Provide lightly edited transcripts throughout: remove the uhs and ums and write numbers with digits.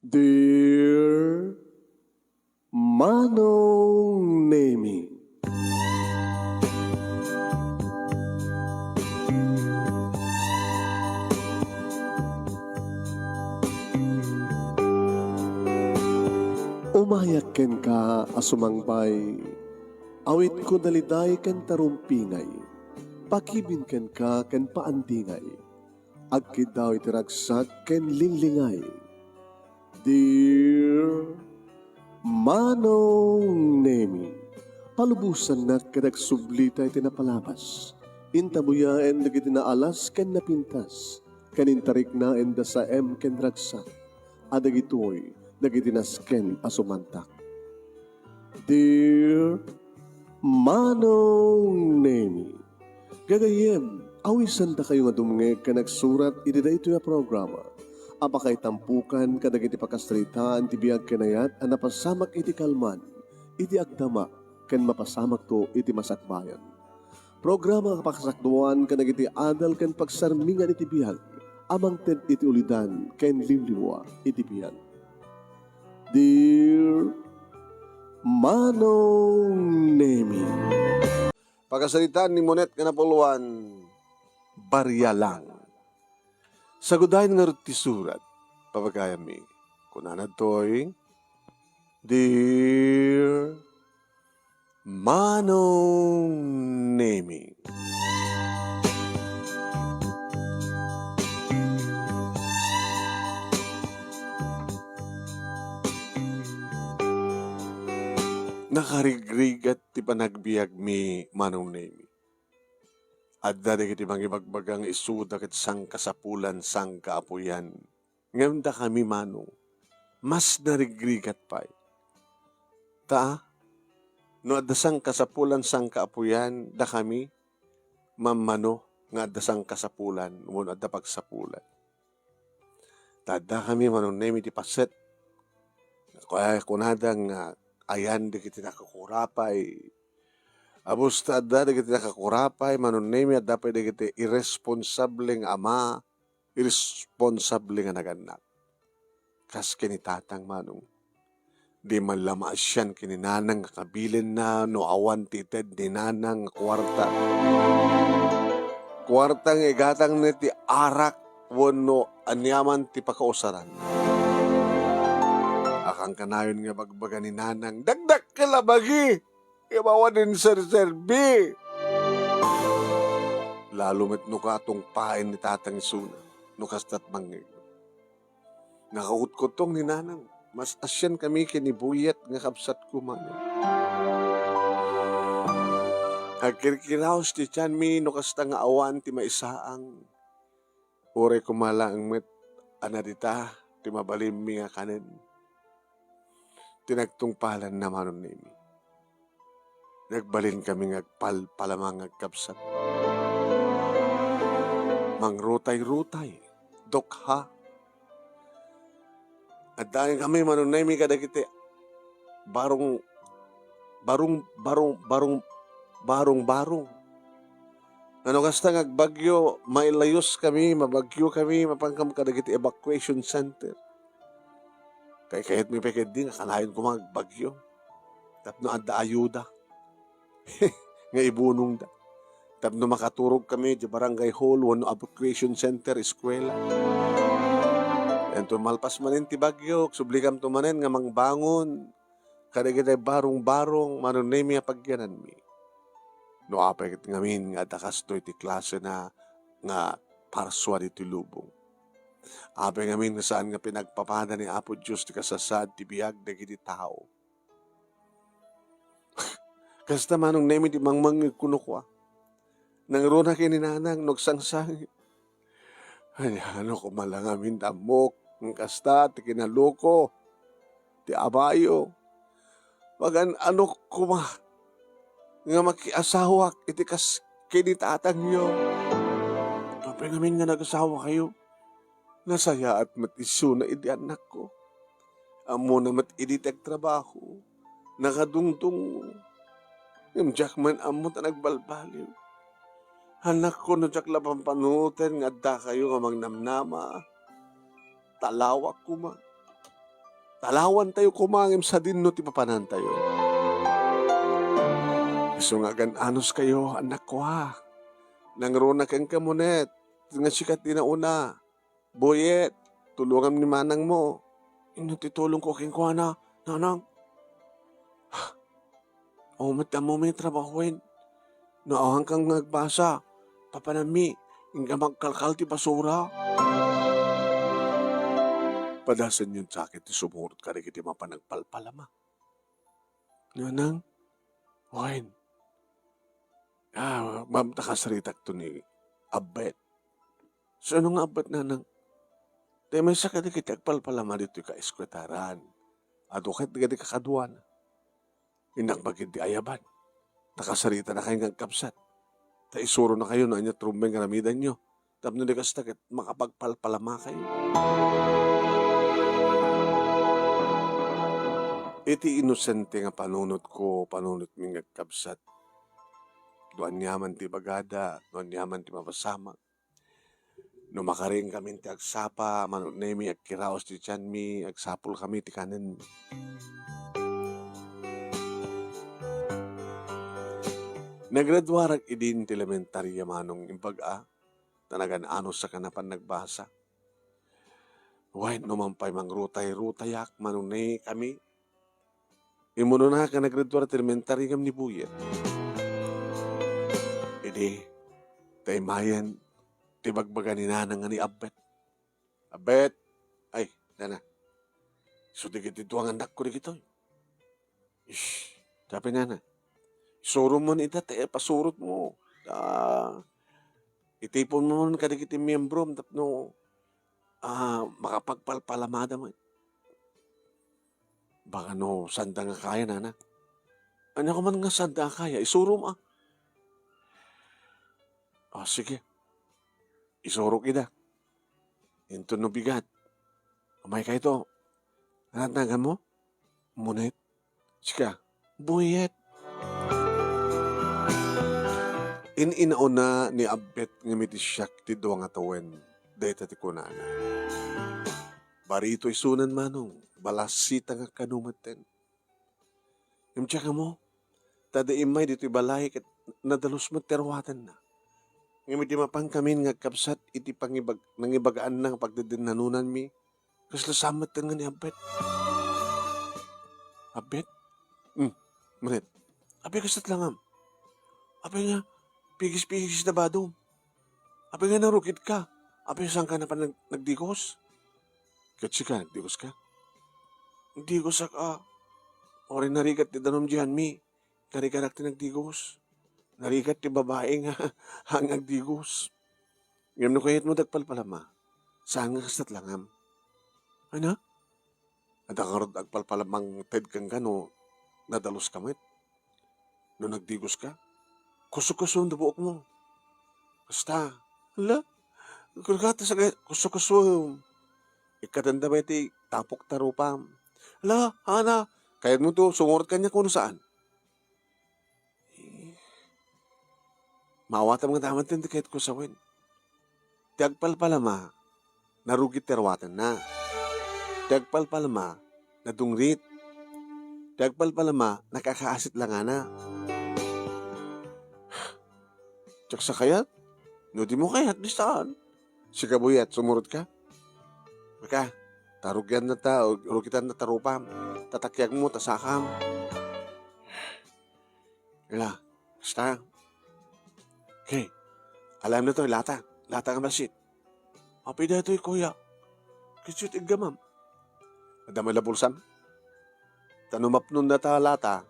Dear Manong Nemi, umayak ken ka asumangbay, awit ko daliday ken tarumpingay, pakibin ken ka ken paandingay, agkid daw itiragsak ken linglingay. Dear Manong Nemi, palubusan na kadagsublita iti napalabas. Intabuyaen dagiti naalas ken napintas. Kanintarik na enda sa ken ragsak. Adagitoy dagiti nasken asumantak. Dear Manong Nemi, gagayem, awisan da kayo nga dumngeg ka nagsurat iti daytoy a programa. Apakay tampukan kadagiti pakastrita ti biag kenayat a napasamak iti kalman, iti agdama, ken mapasamak to iti masakbayan. Programa kapakasakduan kadagiti adal ken pagsarmingan iti biag, amang ted iti ulidan ken liwliwa iti biag. Dear Manong Nemi, Pagkasalitaan ni Monet nga napuluan, barya lang. Sagudahin nga rin ti surat, papagayami, kunanad to'y, Dear Manong Nemi. Nakarigrigat ti panagbiag mi Manong Nemi. Adda di kiti mangibagbagang isuda ket sang kasapulan sang kaapuyan. Ngayon da kami manong, mas narigrigat pa. Ta, no adda sang kasapulan sang kaapuyan, da kami, mamano nga adda sang kasapulan, wano adda pagsapulan. Tada kami Manong Nemi ti paset, kaya kunadang ayan di kiti nakakurapay, abos ta adda dagiti nakakurapay, Manong Nemi adda pa dagiti irresponsableng ama, irresponsable nga naganak. Kas kinitatang manong, di man lamasyan kininanang kabilin na no awan tited ni nanang kwarta. Kwartang igatang ni ti arak wano anyaman ti pakausaran. Akang kanayon nga bagbaga ni nanang, dagdag kalabagi! Ibawa din serbi. Lalo met no katong pain ni tatang suna, no kastat mangig. Nakautkotong ni nanang, mas asyan kami kinibuyat nga kapsat ko man. Agkirkiraos ti tiyan mi no kasta nga awan ti maisaang. Ure kumalang met anadita ti mabalim mi nga kanen. Tinagtungpalan na Manong Nemi. Nagbalin kami ngagpalamang agkapsat. Mangrutay-rutay, dokha. At dahil kami Manong Nemi kadagiti barong. Ano kasta ngagbagyo, mailayos kami, mabagyo kami, mapangkam kadagiti evacuation center. Kaya kahit may peked din, akalain ko magbagyo. Tapno adda ayuda. Nga ibunong da. Tapno makaturog kami di barangay hall, wano evacuation center, eskwela. Yan tumalpas manin ti bagyo, sublikam tumanen nga mangbangon. Kadagiti barong-barong, Manong Nemi apagyanan mi. No apagit ngamin nga dakas to iti klase na nga parswa iti lubong. Apay ngamin nga saan nga pinagpapada ni Apo Diyos ti kasasad ti biag dagiti tao. Kasta Manong Nemi ti mangmangig kuno kwa. Nangruna kininanang nagsangsangit. Ano ko malangamin damok, ng kasta ti kinaloko, ti abayo. Wagan ano kuma nga makiasawak iti kas kinitatang nyo. Kapag ngamin nga nag-asawa kayo, nasaya at matiso na iti anak ko. Amo na mat-iditag trabaho, nakadungtong, yung Jackman amo ta nagbalbaliw. Anak ko no Jack lapang panutin, nga da kayo nga mangnamnama, talawak ko ma. Talawan tayo kumangim sa dinno ti papanan tayo. Iso nga anos kayo, anak ko ha. Nangruna kang kamunet. Nga sikat di na una. Boyet, tulungan ni manang mo. Inutitulong ko king kuha na, nanang. O mata mo may trabahuin. Naawang kang nagbasa. Papanami, nga magkalkal ti basura. Padasan yun sa akin, ti sumurot ka rin kiti mapanagpalpalama. Nanang, Wine, ma'am takasaritak to ni Abet. So ano nga Abet nanang? Dahil may sa kadi kiti agpalpalama dito ka eskwetaran. At ukit di kadi kakaduan. Inak bagid di ayaban. Nakasarita na kayo ng kapsat. Ta isuro na kayo na anya trumbeng karamidan nyo. Tapno di kastakit makapagpalpalama kayo. Iti inosente nga panunot ko, panunot mi nga kapsat. Doan yaman ti bagada, doan yaman ti mapasamak. No makaring kami ti agsapa, manot nemi agkiraos ti tiyan mi, agsapul kami ti kanan mi. Nagradwarag idin ti elementarya manong imbaga, tanagan anos sa kanapan nagbasa. Wait no mampay mangrutay-rutayak, manong ne kami. Imuno na ka nagradwarag ti elementarya ngam ni Buyet. Idi, taymayan, ti bagbaga ni nanang nga ni Abet. Abet, ay, nana. So di kiti tuwang anak ko di kito. Ish, sabi nana. Suro mo ita, pasurot mo. Itipon mo nun kadikiti miyembro, tapno, makapagpalpalamada mo. Baka no, sanda nga kaya, nana. Ano ko man nga sanda kaya, isuro mo. Sige. Isuro kita. Ito no bigat. Kamay ka ito. Nanatagan mo? Munit. Sika. Buyet. Inauna ni Abet nga mitisyak ti doang atawen. Dahita ti kunana. Barito isunan manong. Balasita nga kanumaten. Imtsaka mo. Tada imay dito balay kat nadalos mo terwatan na. Ngayon di mapang kami nga kapsat iti nangibagaan ng pagdadinanunan mi. Kasi lasamat nga ni Abet. Abet? Manit. Abet kasat lang am. Abet nga, pigis-pigis na badom. Abet nga narukit ka. Abet saan ka na pa nagdigos? Katsi ka, nagdigos ka? Nagdigos ka. Orin narigat ti danom diyan mi. Karikarak ti nagdigos. Narigat ti babae nga hangag digos. Ngam no kayat mo dagpalpalama. Saan nga kasat langam? Ano? At akarod agpalpalamang ted kang gano, nadalos kamit. No nagdigos ka, kuso-kuso ang dabuok mo. Basta, hala, kurgata sa kuso-kuso. Ikatanda ba iti tapok tarupam. Hala, hana, kayat mo to, sumurot ka niya kung saan. Maawatam nga daman din kahit ko sawin. Tiagpalpalama, narugit terwatan na. Tiagpalpalama, nadungrit. Tiagpalpalama, nakakaasit lang na. Tsak sa kayat, no di mo kayat, bistaan. Si kabuyat, sumurot ka. Maka, tarugyan na ta, o rukitan na tarupam. Tatakyag mo, tasakam. Ila, basta. Okay, alam na to, lata. Lata nga masit. Apida ito kuya. Kisut igamam. Adama la bulsam. Tanumapnon na ta lata.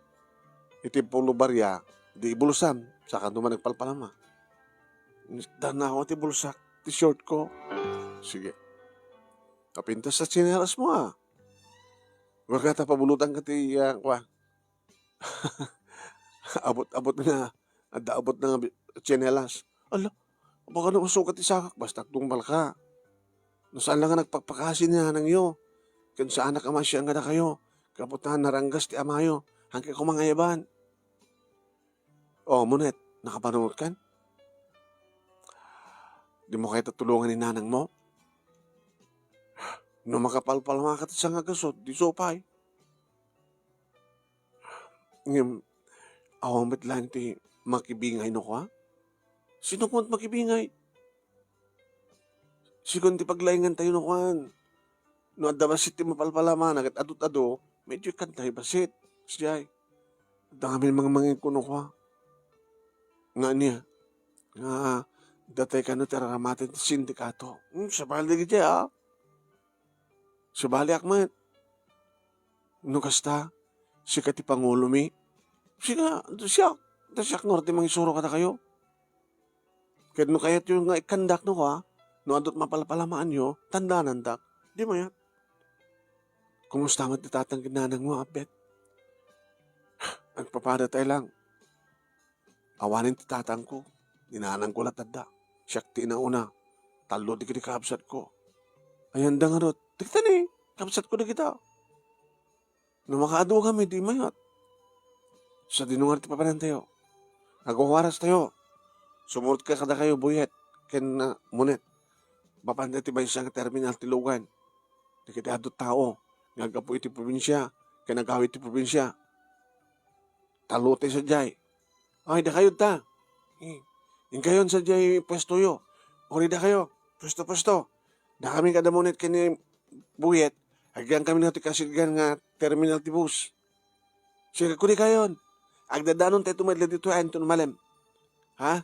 Itipulo barya. Di bulsam. Saka naman nagpalpalama. Dana ako ti bulsak. Ti short ko. Sige. Kapintas sa sinelas mo Magkata pabulutan ka ti abot nga. Abot na nga tsinelas. Ala, baka na masukat isakak, basta tungmal ka. No saan lang nga nagpagpakasin niya nang iyo. Kan saan na kamasya nga na kayo. Kaputan naranggas ti amayo. Hanggang kumangayaban. Munet, nakapanood kan? Di mo kayo tutulungan ni nanang mo? No makapalpal mga katit sa nga gasot, di sopay. Ngem, awang metlan ti makibingay no ka? Sino kumat makibingay? Sigon ti paglaingan tayo no kan. No adda basit ti mapalpalaman, agad adot-ado, medyo kantay basit. Siyay, dami mga kuno ka. Nga niya, nga datay ka no teraramatin ti sindikato. Sabali giti Sabali akmat. No kasta, si ti Pangulo mi. Siya ngorte mga isuro ka na kayo. Kaya no kayat yung nga ikandak no ka, no adot mapalapalamaan nyo, tanda nandak. Di mo yan. Kumusta mat itatang ginanang mo, abet? Nagpapada tayo lang. Awanin ti tatang ko. Dinanang ko latanda. Siyakti na una. Talo di kiti kabsat ko. Ayan da nga rot. Tigtan kabsat ko na kita. No makaado kami, di mayat. Sa dinungar ti papanan tayo. Nagwawaras tayo. Sumurot ka kada kayo, buyet. Ken na munet. Papanda ti baysa nga terminal ti lugan. Di kiti adot tao. Nagapo iti probinsya. Ken nagawit ti probinsya. Talote sa jay. Ay, da kayo ta. Yung kayon sa jay pwesto yo. Uri da kayo. Pwesto. Da kami kada munet kini buyet. Agyan kami nga ti kasilgan nga terminal ti bus. Siya kuni kayon. Agdadanon tayo tumadla dito ayan to malem. Ha?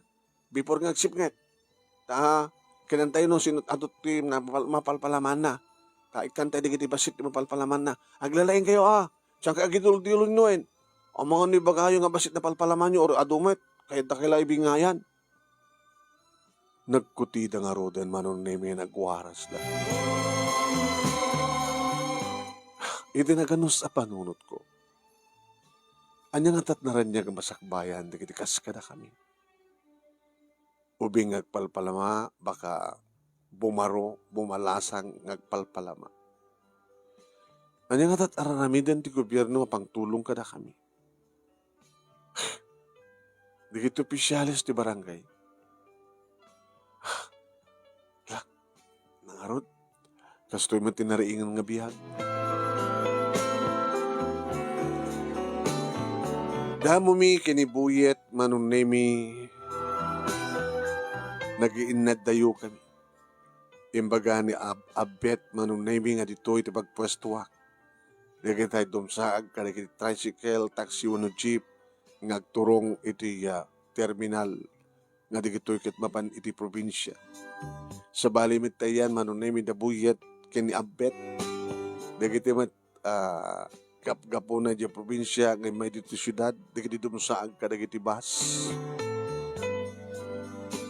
Before nga agsip nga. Kinantay no sinut adot ti na mapalpalaman na. Ikan tayo digiti basit ti mapalpalaman na. Aglalain kayo Siyang kaagidul-dilun noen. O mga ni bagayo nga basit na palpalaman nyo or adumet. Kahit na kila ibingayan. Nagkutida nga roden manon nemi nagwaras da. Iti naganos a panunot ko. Anya nga tatnaran niya masakbayan, di kiti kaskada kami. Ubing ngagpalpalama, baka bumalasang ngagpalpalama. Anya nga tataramidan ti gobyerno mapangtulong kada kami. Di kiti opisyalis ti barangay. Nangarod, kastoy mo tinariingan nga bihag. Damo mi kinibuyet manong nemi nagiinad dayo kami. Imbaga ni abet manong nemi nga dito iti pagpwestuak. Dagay tayo dumsaag, kadagay tricycle, taxi, uno jeep, ngagturong iti terminal nga digito ikit mapan iti probinsya. Sa balimit tayan manong nemi dabuyet kini abet. Dagay tayo gapo na di probinsya ngay may dito syudad dagiti dumsaag kadagiti bus.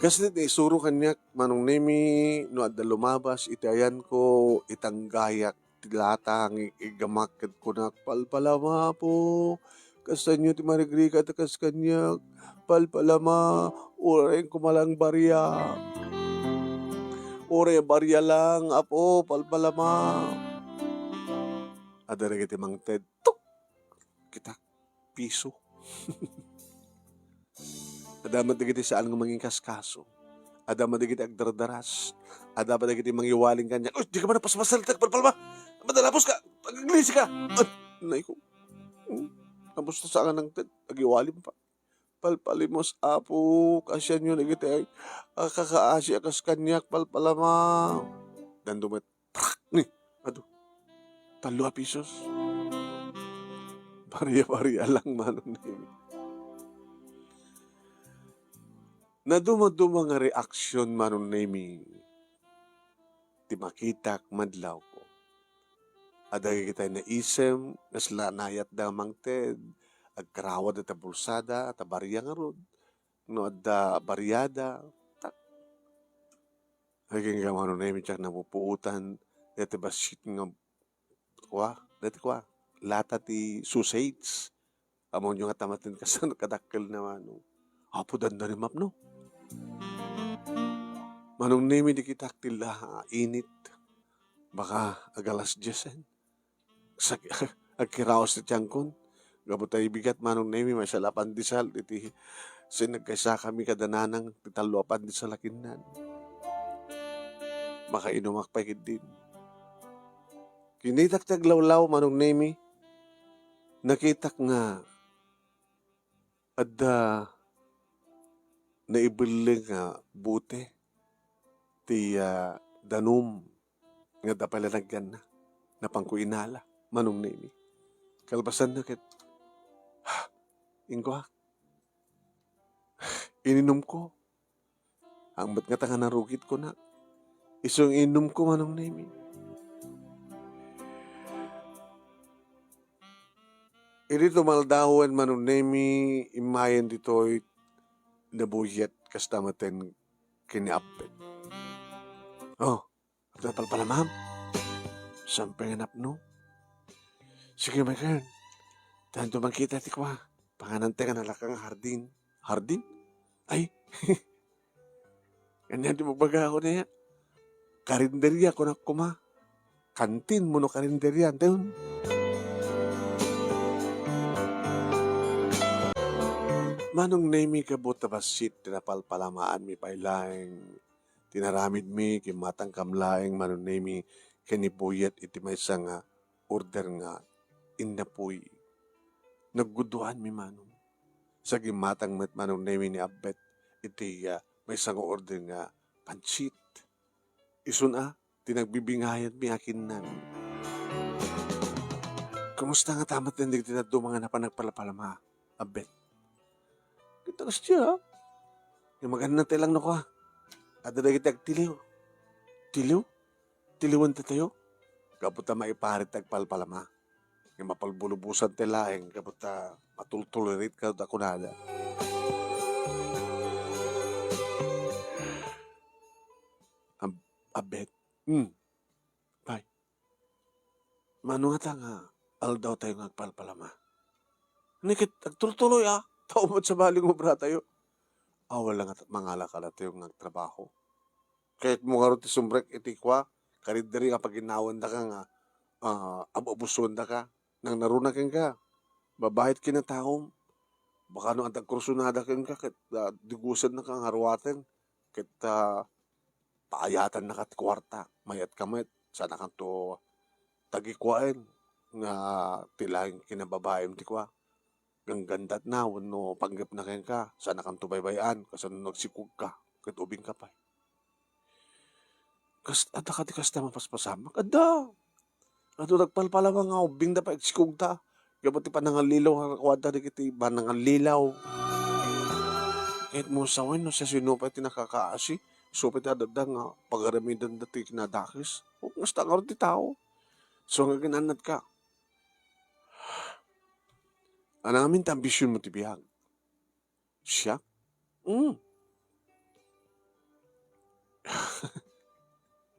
Kasi isuro kanyak manong nemi no adda lumabas itayan ko itanggayak tilatang igamakit ko na palpalama po kasanyo ti marigrika takas kanyak palpalama uray kumalang barya uray barya lang apo palpalama. Ada rin kiti mang ted, tuk! Kita, piso. Ada madigiti saan ng manging kaskaso. Ada madigiti agdardaras. Ada madigiti mangiwaling kanya. Uy, di ka ba napasmasalitak, palpalma? Madalapos ka, pag-aglisi ka. Nay ko. Tapos na saan ng ted, agiwalim pa. Palpalimos, apo, kasyan yun, nagiti ay, kakaasi akas kanyak, palpalama. Dan dumet, prak, ni, ado. 3 pesos. Barya-barya lang manon nemi. Naduma-duma nga reaksyon manon nemi. Ti makitak madlaw ko. Aday kita na isem, nasla nayat da mangted, agkarawad at bulsada, at barya nga rod. No adda baryada. Tak. Haging manon nemi tsak napupuutan, dati basit nga dati lata ti sausage. Amon yung atamatin kasan kadakkel naman. Apo danda ni map no. Manong nemi di kitak tila init. Baka agalas jesen. Agkiraos ti tiyangkon. Gabutay bigat manong nemi masalapan disal. Iti sinagkaysa kami kadananang titaluapan di sa lakinan. Makainumak pa din. Kinitak taglawlaw manong nemi, nakitak nga adda naibiling nga bute ti danum nga dapalanagyan na napangkuinala manong nemi. Kalbasan na ket ingko ininom ko. Ang ba't nga tanga narugit ko na. Isong inom ko manong nemi. Iri tumaldawan manong nemi imayan dito'y nabuyat kastamaten kiniapit. Oh, dapat pala ma'am. Sampay nga napno. Sige may kern. Tahan tumangkita ti kwa. Panganante ka nalakang hardin. Hardin? Ay, ganyan di magbaga ako na yan. Karinderya ko na kuma. Kantin mo no karinderya. Antayon. Manong nemi kabot na basit, tinapalpalamaan mi pailaeng, tinaramid mi, kimatang kamlaeng, manong nemi, kanibuyat iti may nga order nga, inapoy. Nagguduan mi manong. Sa gimatang met manong nemi ni Abet, iti may nga order nga pansit. Isun tinagbibingayan mi akin nan. Kumusta nga tamat na hindi tinado mga napanagpalapalama, Abet? Kita kas siya, yung maganda lang no ka. Ada na kita tiliw. Tiliw? Tiliwan tayo? Kaputa maiparit tagpalpalama. Yung mapalbulubusan tilaeng, kaputa matultulirit ka da kunada. Abet. Bye. Mano nga nga, aldaw tayo ngagpalpalama. Nikit, agtultuloy Taumot sa baling obra tayo. Wala nga mangala ka tayo nagtrabaho. Kahit mo nga ti sumbrek iti kwa, karidari nga paginawan da ka nga, abubuson da ka, nang narunakin ka. Babahit kinataom. Baka no antag kursunada kin ka, kat digusan na ka nga arwaten. Kat paayatan na ka ti kwarta. Mayat kamayat. Sana kang to tagikwain. Nga tilaing kinababaem ti kwa. Ganggandat na, wano panggap na kayo ka, sana kang tubaybayan, kasi nagsikog ka, kahit ubing ka pa. Ada ka di kasta mapaspasamak, ada. Ato nagpalpalawa nga, ubing na pa, sikog ta. Gabati pa nangalilaw, kakakwada di kiti ba nangalilaw. Kahit mo sawin, no, sa sinupay tinakakaasi, supay tadada nga, pagaramidan dati kinadakis. Huwag nga sta nga rin ti tao. So nga ginanat ka. Anamin ta ambisyon mo ti biyag. Siya?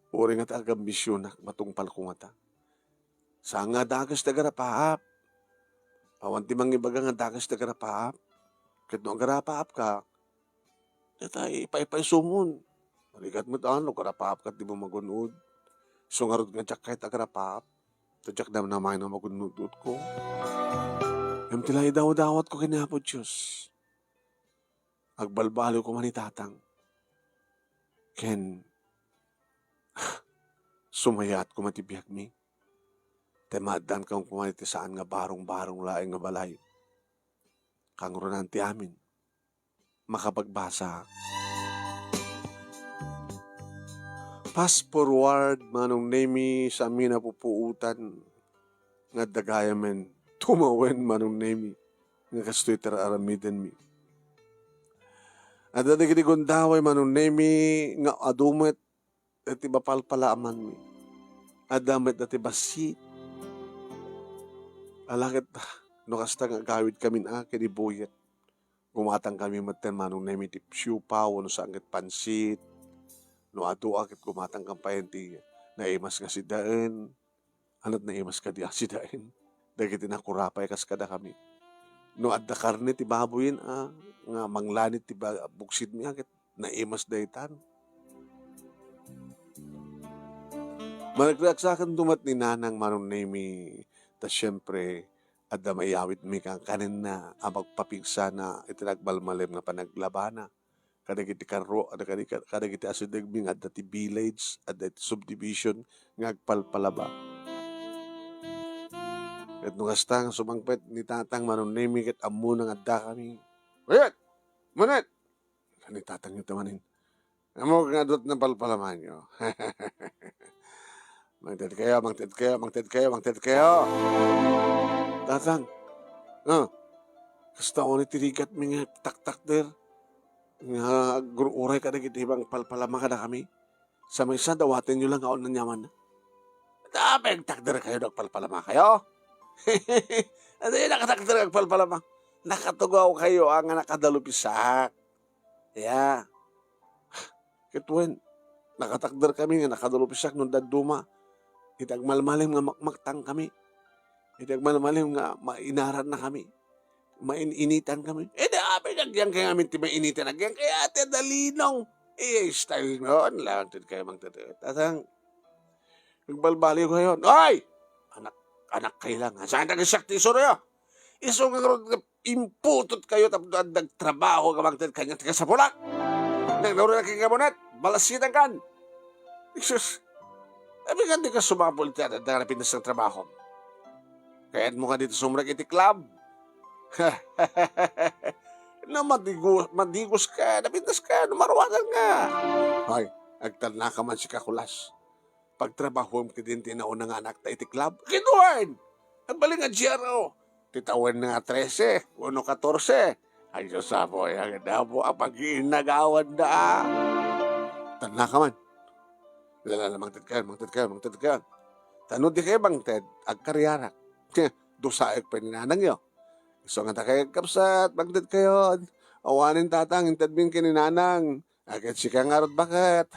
Uri nga ta agambisyon na matungpal ko nga ta. Sa nga dagas na garapaap. Awan ti mangibaga nga dagas na garapaap. Kahit no garapaap ka, nata ipay-sumon. Marikat mo taan, no garapaap ka, di mo magunod. So nga rin nga jak kahit agarapaap. Tadyak na namay na magunod ko. Yung tilay daw-dawat ko kinapod Diyos. Agbalbalo ko manitatang. Ken, sumayat ko matibiyag mi. Temadan kang kumaniti saan nga barong-barong laing nga balay. Kangurunan ti amin. Makapagbasa. Fast forward, manong nemi sa amin na pupuutan. Nga dagayamen. Tumawen manong nemi. Nga kastoy aramidan mi. At dati kiti gundaway manong nemi. Nga adumet. At iba palpalaaman mi. Adamet at iba si. Alakit no kasta nga gawid kami na kinibuyat. Gumatang kami maten manong nemi ti siupaw. No sangit pansit. No ato akit gumatang kampayan ti naimas nga si daen. Anat naimas ka di si daen. Dagiti nakurapay kas kada kami. No adda karne ti baboyin nga manglanit ti buksid mi akit naimas daytan. Managraksakan dumat ni nanang manong nemi ta siyempre adda maiyawit mi kang kanin na magpapigsa na itinagbalmalem nga panaglabana. Kadagiti karo, kadagiti asidegming adda ti village, adda ti subdivision nga agpalpalaba. At nung hastang sumangpet ni tatang manunimi kat amo nang adda kami. Wait! Manit! Ni tatang yung tamanin. Amo nga dot ng palpalaman nyo. Mangtid kayo, mangtid kayo, mangtid kayo, mangtid kayo. Tatang, kasta ko ni tirigat mi nga tak-tak der. Nga uray ka na ibang palpalama ka na kami. Sa may isa, dawatin nyo lang ako ng yaman na. Tapeng takder kayo, nagpalpalama kayo. Ano yung nakatakder nagpalpalama? Nakatugaw kayo ang nakadalupisak. Yeah. Kitwen, nakatakder kami nga nakadalupisak nung daduma. Itag malmalim nga makmaktang kami. Itag malmalim nga mainaran na kami. Mainitan kami. Daabi nagyang kaya amin ti mainitan. Nagyang kaya ate dalinong. Style mo. Lantid kayo magtatid. Tatang, nagbalbali ko ngayon. Ay! Anak kailangan. Saan nag-sakti sura? Iso nga imputot kayo tapos nagtrabaho ka magtatid kanya tiga sa pulak. Nagnaro na kay kamunat. Balasitan kan. Isus. Sabi ka di ka sumapol tiyan at nanapin na sa trabaho. Kaya't mo ka dito sumrag iti club. Na madigos ka, napintas ka, numarwagan ka. Hoy, agtalna ka man si Kakulas. Pagtrabaho mo din tinaon ng anak ta iti club. Kinuhan! Nagbaling nga GRO. Titawan na nga 13, 1-14. Ay, Diyos po, ang po, ang pag-iinagawan na. Talna ka man. Lala, mangtid ka. Tanod di kayo bangted, agkaryarak. Dosaik pa ninanang nyo. So nga kayo kapsat, mangtid kayo. Awanin tatang, intad bin kininanang. Agad si kang arot bakit?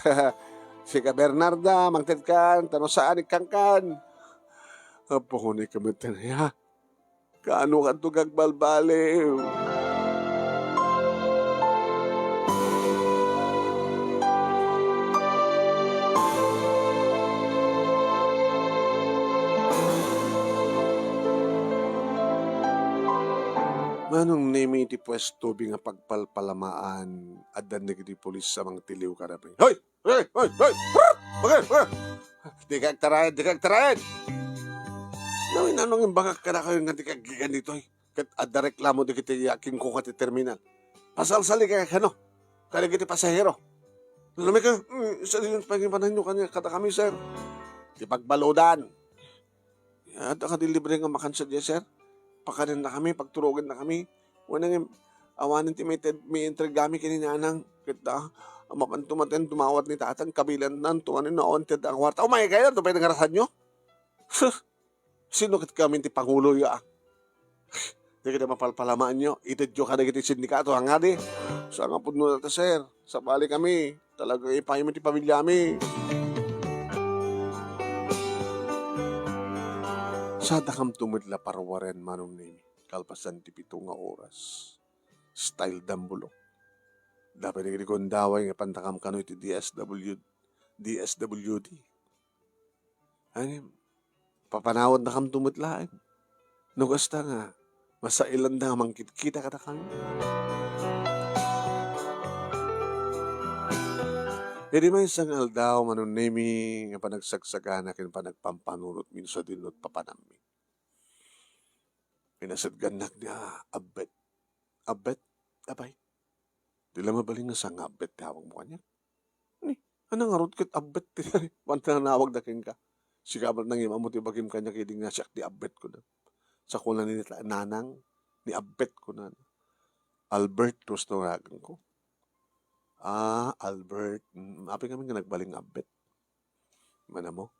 Si ka Bernarda, mangtid ka, tanong saan ikangkan. Apo ko ni kamitan niya. Kaano ka tugag balbaliw? Manong nemi iti pwesto nga pagpalpalamaan at danig iti polis sa mga tiliw karapin. Hoy! Bakit? Di kag tarayan! Nawin anong yung baka ka na kayo nga di kag ganito eh. Kat adda reklamo di kiti yakin ko kati terminal. Pasalsali ka kano? Kaya kiti pasahero. Lamig ka, isa din yung pangipanan nyo kanya kata kami sir. Di pagbalodan. Ada ka di libre nga makansa diya sir. Pakanin na kami, pagturugin na kami. Wanang awanin ti may intrigami kininanang. Kita, mapantumaten, tumawat ni tatang, kabilan nan, tumanin na onted ang kwarta. Umay kayo, ito pa yung nangarasan nyo? Sino kit kami ti Pangulo ya? Di kita mapalpalamaan nyo. Itidyo ka na kiti sindikato, hangadi. So nga po nyo natin, sir. Sa bali kami. Talaga ipahimin ti pamilya mi. Sa dakam tumidla parwaren manong nimi. Kalpasan ti 7 nga oras. Style dambulo. Dapat ni kondaway nga pantakam kano iti DSWD. Ano, papanawad na kam tumidlaan. Nugasta nga, masailan na mangkit-kita ka na kami. Hindi may isang aldaw manong nimi nga panagsagsagana kin panagpampanunot minso dinot papanami. Pinasadganak niya abet. Abet? Abay. Di lang mabaling nga sa abet tawag mo kanya. Ni, anang arot kit abet? Wanta na nawag na kin ka. Sigabal nang ima mo tibagim kanya kiling nga siyak di abet ko na. Sa kulan ni nanang, ni abet ko na. Albert, gusto ragan ko. Albert. Api kami nga nagbaling abet. Mana mo?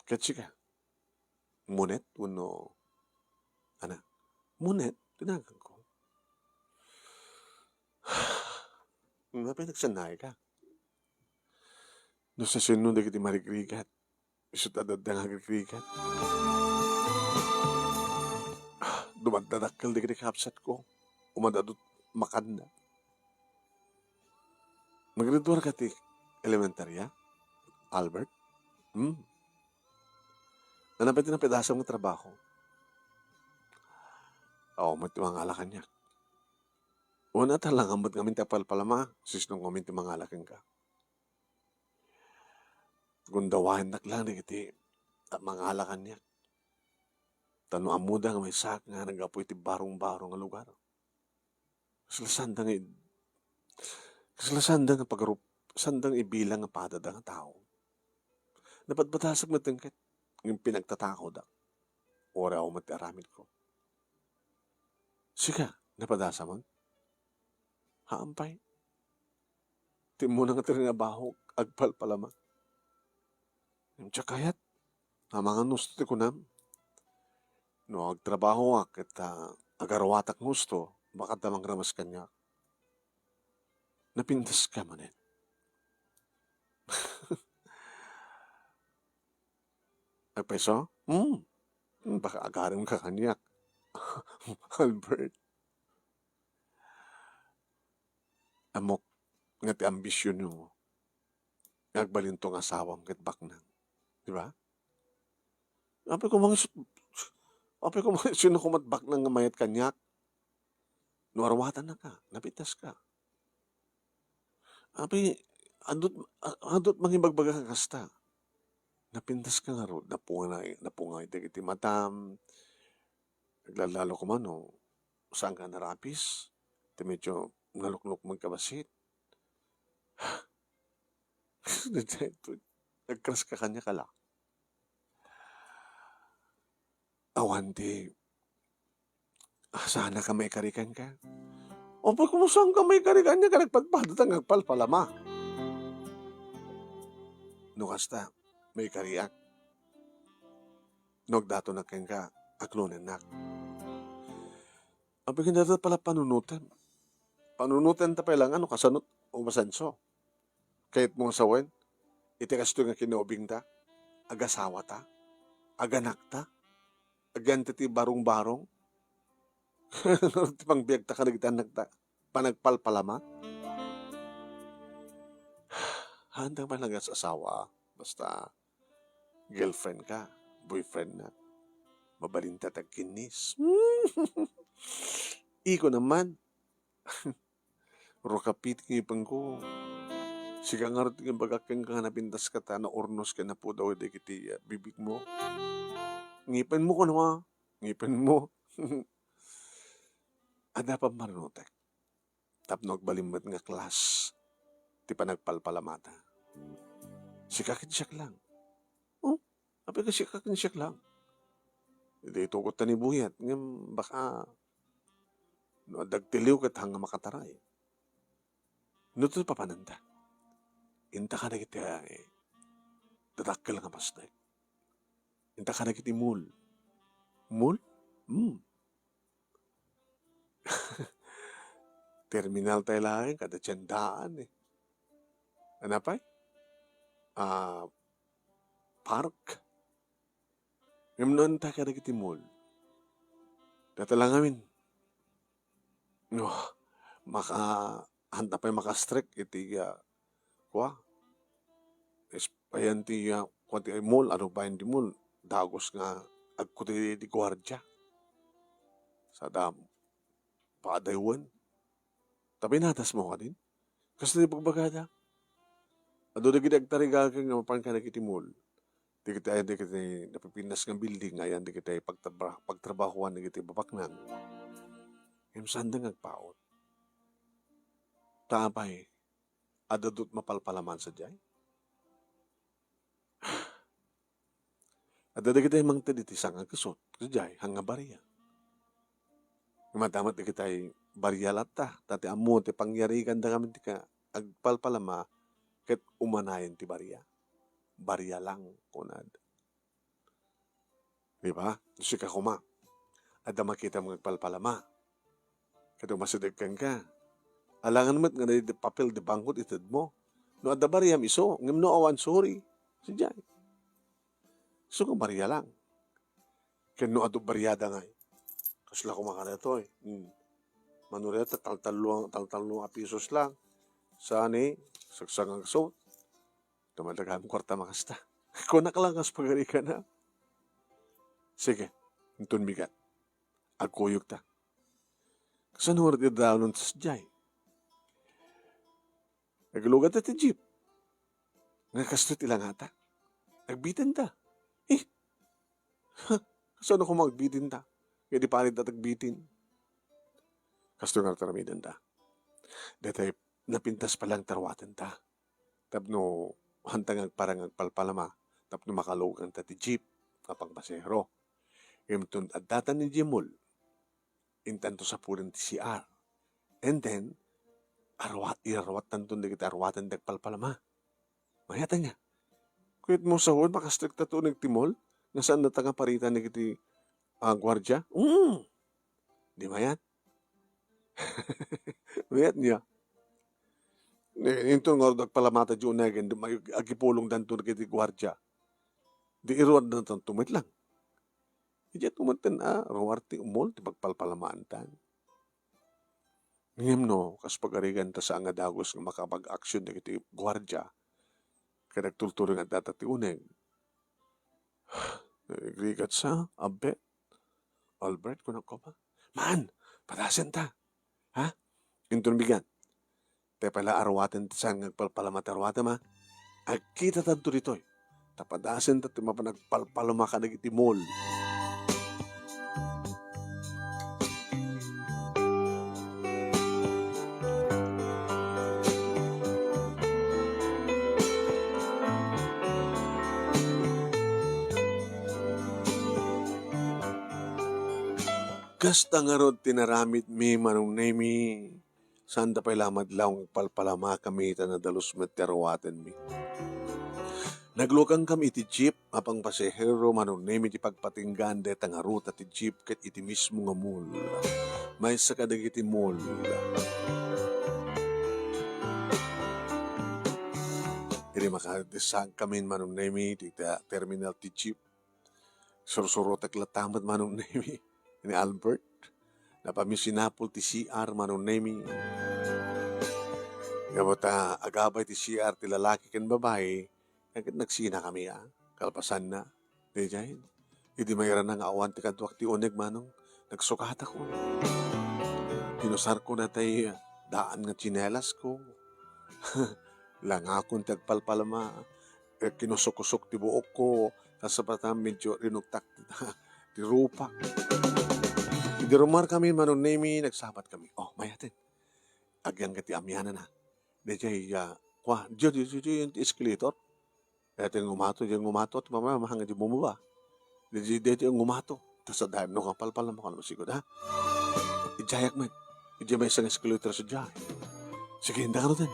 Katsi ka. Munet? Uno. Ana? Munet? Tinagan ko. Api nagsanay ka. No sa sinunod na kiti marikrigat. Isutadad na nga krikrigat. Dumagdadakkel di kiti kapsat ko. Umadadot makanda. Magreduar ka ti elementarya? Albert? Nanapit na pedasang ng trabaho. May timangalakan niya. Una talang ambot ngamin tapalpalama, sisnong ngamin timangalakan ka. Gundawahin naklang di kiti mangalakan niya. Tano amuda nga may sak nga nagapoy ti barong-barong nga lugar. Kaslasanda nga pagarup, sandang ibilang nga padada nga tao. Napatbatasag matengket, ng pinagtatakaw da. Ora ako matiaramid ko. Sika, napadasa man? Haampay. Ti mo na nga tinabaho, agpal palama. Yung tsakayat, mga gusto ti kunam. No, agtrabaho ak, at agarwatak gusto, baka tamang ramas kanya. Napintas ka manin. Nagpeso? Baka agarim ka kanyak. Albert. Amok, nga ti ambisyon mo. Nagbalintong asawam ket baknang. Di ba? Apay ko mga sino kumatbak ng mayat kanyak. Nuarwatan na ka, napitas ka. Apay, andot mangibagbaga ka kasta. Napintas ka nga ro, napungay, iti matam, naglalalo ko man, no, saan ka narapis, iti medyo naluklok magkabasit. Nagkras ka kanya kala. Awanti, sana ka may karikan ka. O pag kumusang ka may karikan niya, ka nagpadpadot ang agpalpalama. No kasta, may kariak. Nagdato na keng ka, aklunan nak. Ang pagkindata pala panunutan. Panunutan ta pala ano kasanot o masanso. Kahit mong sawen, itikas to nga kinaubing ta, agasawa ta, aganak ta, agyan ti barong-barong. Ti pang biyag ta kanagitan nagta, panagpalpalama. Handa man lang sa asawa, basta girlfriend ka, boyfriend na, mabalinta tagkinis. Iko naman, rokapit ngipang ko. Siga nga rin yung bagakang ka napintas ka ta na ornos ka na po daw di kiti bibig mo. Ngipin mo ko naman. Ngipin mo. Ada pa marunotek. Tapnog balimbat nga klas. Ti pa nagpalpalamata. Sikakin siyak lang. Oh, api ka sikakin siyak lang. Hindi itukot ta ni buyat. Ngam baka no, dagtiliw kat hanga makataray. Nuto papananda. Inta ka na kita dadakkel nga pastek. Inta ka na kiti mul. Mul? Terminal tayo lang, kada tiyandaan eh. Ano pa? Park. Ngayon noon ta ka na kiti mul. Data lang amin. No, hanta pa yung makastrek iti kwa. Espayan ti kwa ti mall, ano ba hindi mall? Dagos nga agkuti di gwardya. Sa dam. Paadaywan. Tapi natas mo ka din. Kasi di pagbagada. Ado na ginagtariga ka nga mapan ka na kiti mall. Di kita napipinas ng building. Ayan di kita pagtrabahuan di kita babaknan. Ngayon sandang agpaot. Tapay. Adadot mapalpalaman sa jay. Adada kita yung mga taditi sang agkasot. Sa jay, hanga bariya. Matamat di kita bariya lata. Tati amo, ti pangyarikan da kami ti ka agpalpalama ket umanayan ti bariya. Bariya lang, kunad. Di ba? Sika kuma. Ada makita mong agpalpalama. Kado masidagkan ka. Alangan mo't nga na papel di bangkot itad mo. No ada bariyam iso, ngam no awan sorry. Sadya. So kung bariya lang. Kaya no ado bariyada nga. Kasla kumakana ito eh. Manureta taltalong pisos lang. Saan eh, saksang ang so. Tumadagam kwarta makasta. Kunak lang kas pagari ka na. Sige, intun bigat. Agkuyog ta. Kasan huwag di daw nun tasjay. Naglugat na ti jeep. Nagkastot ilang ata. Nagbitan ta. Kasi ano kung magbitin ta? Kaya di palit na tagbitin. Kasto nga taramidan ta. Datay napintas palang tarwatan ta. Tapno hantang parang agpalpalama. Tapno makalugan ta ti jeep kapang pasero. Imtun at datan ni Jimol. Intanto sa purin ti CR. And then, irawat tantun di kita arwatan dagpalpalama. Mayata niya. Kuyat mo sa hon, makastrikta to nagtimol. Nasaan na tanga paritan ni kiti gwardya? Di mayat? Mayat niya. Ito nga dagpalamata dyan na agipulong danto na kiti gwardya. Di iruan na itong tumit lang. Ija tumaten rawarte umol, ti pagpalpalamaan tan. Ngayon no, kas pagarigan ta sa nga dagos nga makapag-aksyon na kiti gwardya, kaya nagtulturo nga data ti uneng. Nagrigat sa Albert, kunak ko pa. Man, patasan ta. Ha? Yung bigyan. Te pala arwatan ti sa ngagpalpalamat arwatan ma. Agkita tanto ditoy. Tapadasan ta ti mapanagpalpalama ka nagiti mall. Kasta nga rod tinaramit mi manong nemi. Sanda pa'y lamad laong palpalama kami na dalos meterwaten mi. Naglukang kami iti jeep apang pasahero manong nemi ti pagpatinggan de tangaruta ti jeep ket iti mismo nga mall. May sakadag iti mall. Iri makadesag kami manong nemi ti terminal ti jeep. Sursurotak latamat manong nemi. Ni Albert, napamisinapol ti CR manong nemi. Ngabota agabay ti CR ti lalaki ken babae, agad nagsina kami kalpasan na. Di jahin, hindi mayroon nga awan ti kadwak ti uneg manong, nagsukat ako. Pinusar ko na tay daan nga tsinelas ko. Langakon ti agpalpalama, kinusok-kusok ti buok ko, kasapatan medyo rinuktak ti rupa. Di rumar kami manong nemi, nagsabat kami. Oh, mayatin. Agyan ka ti amyanan na. Di jay, yung escalator. Dito yung ngumato, at mamaya mahanga di bumaba. Di yung ngumato. Tapos sa dahil, no kapalpal naman ka naman sigod, ha? Ijayak man. Di may isang escalator sa jay. Sige, hindi ka natin.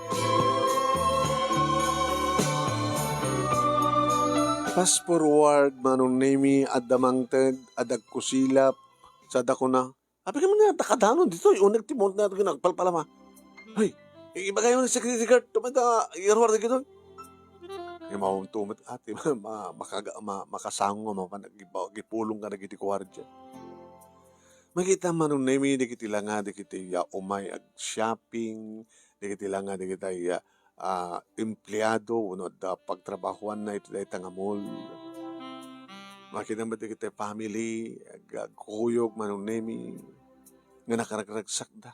Fast forward, manong nemi, adamangtag, adagkusilap, sada ko na, abi ka na, takadanon dito, yung nagtimon na nagpalpalama. Hoy, iba kayo ng security guard, tumanda, iarwar na gito. Yung mawang ate, makasangong nga mapagipulong ka na giti kwardya. Makita manong nemi, di kiti lang nga, di kiti umay ag shopping, di kiti lang nga, di kiti empleyado, uno da pagtrabahuan na ito da itangamol. Makita ba kita family, kuyog, manong nemi, nga nakaragsak da.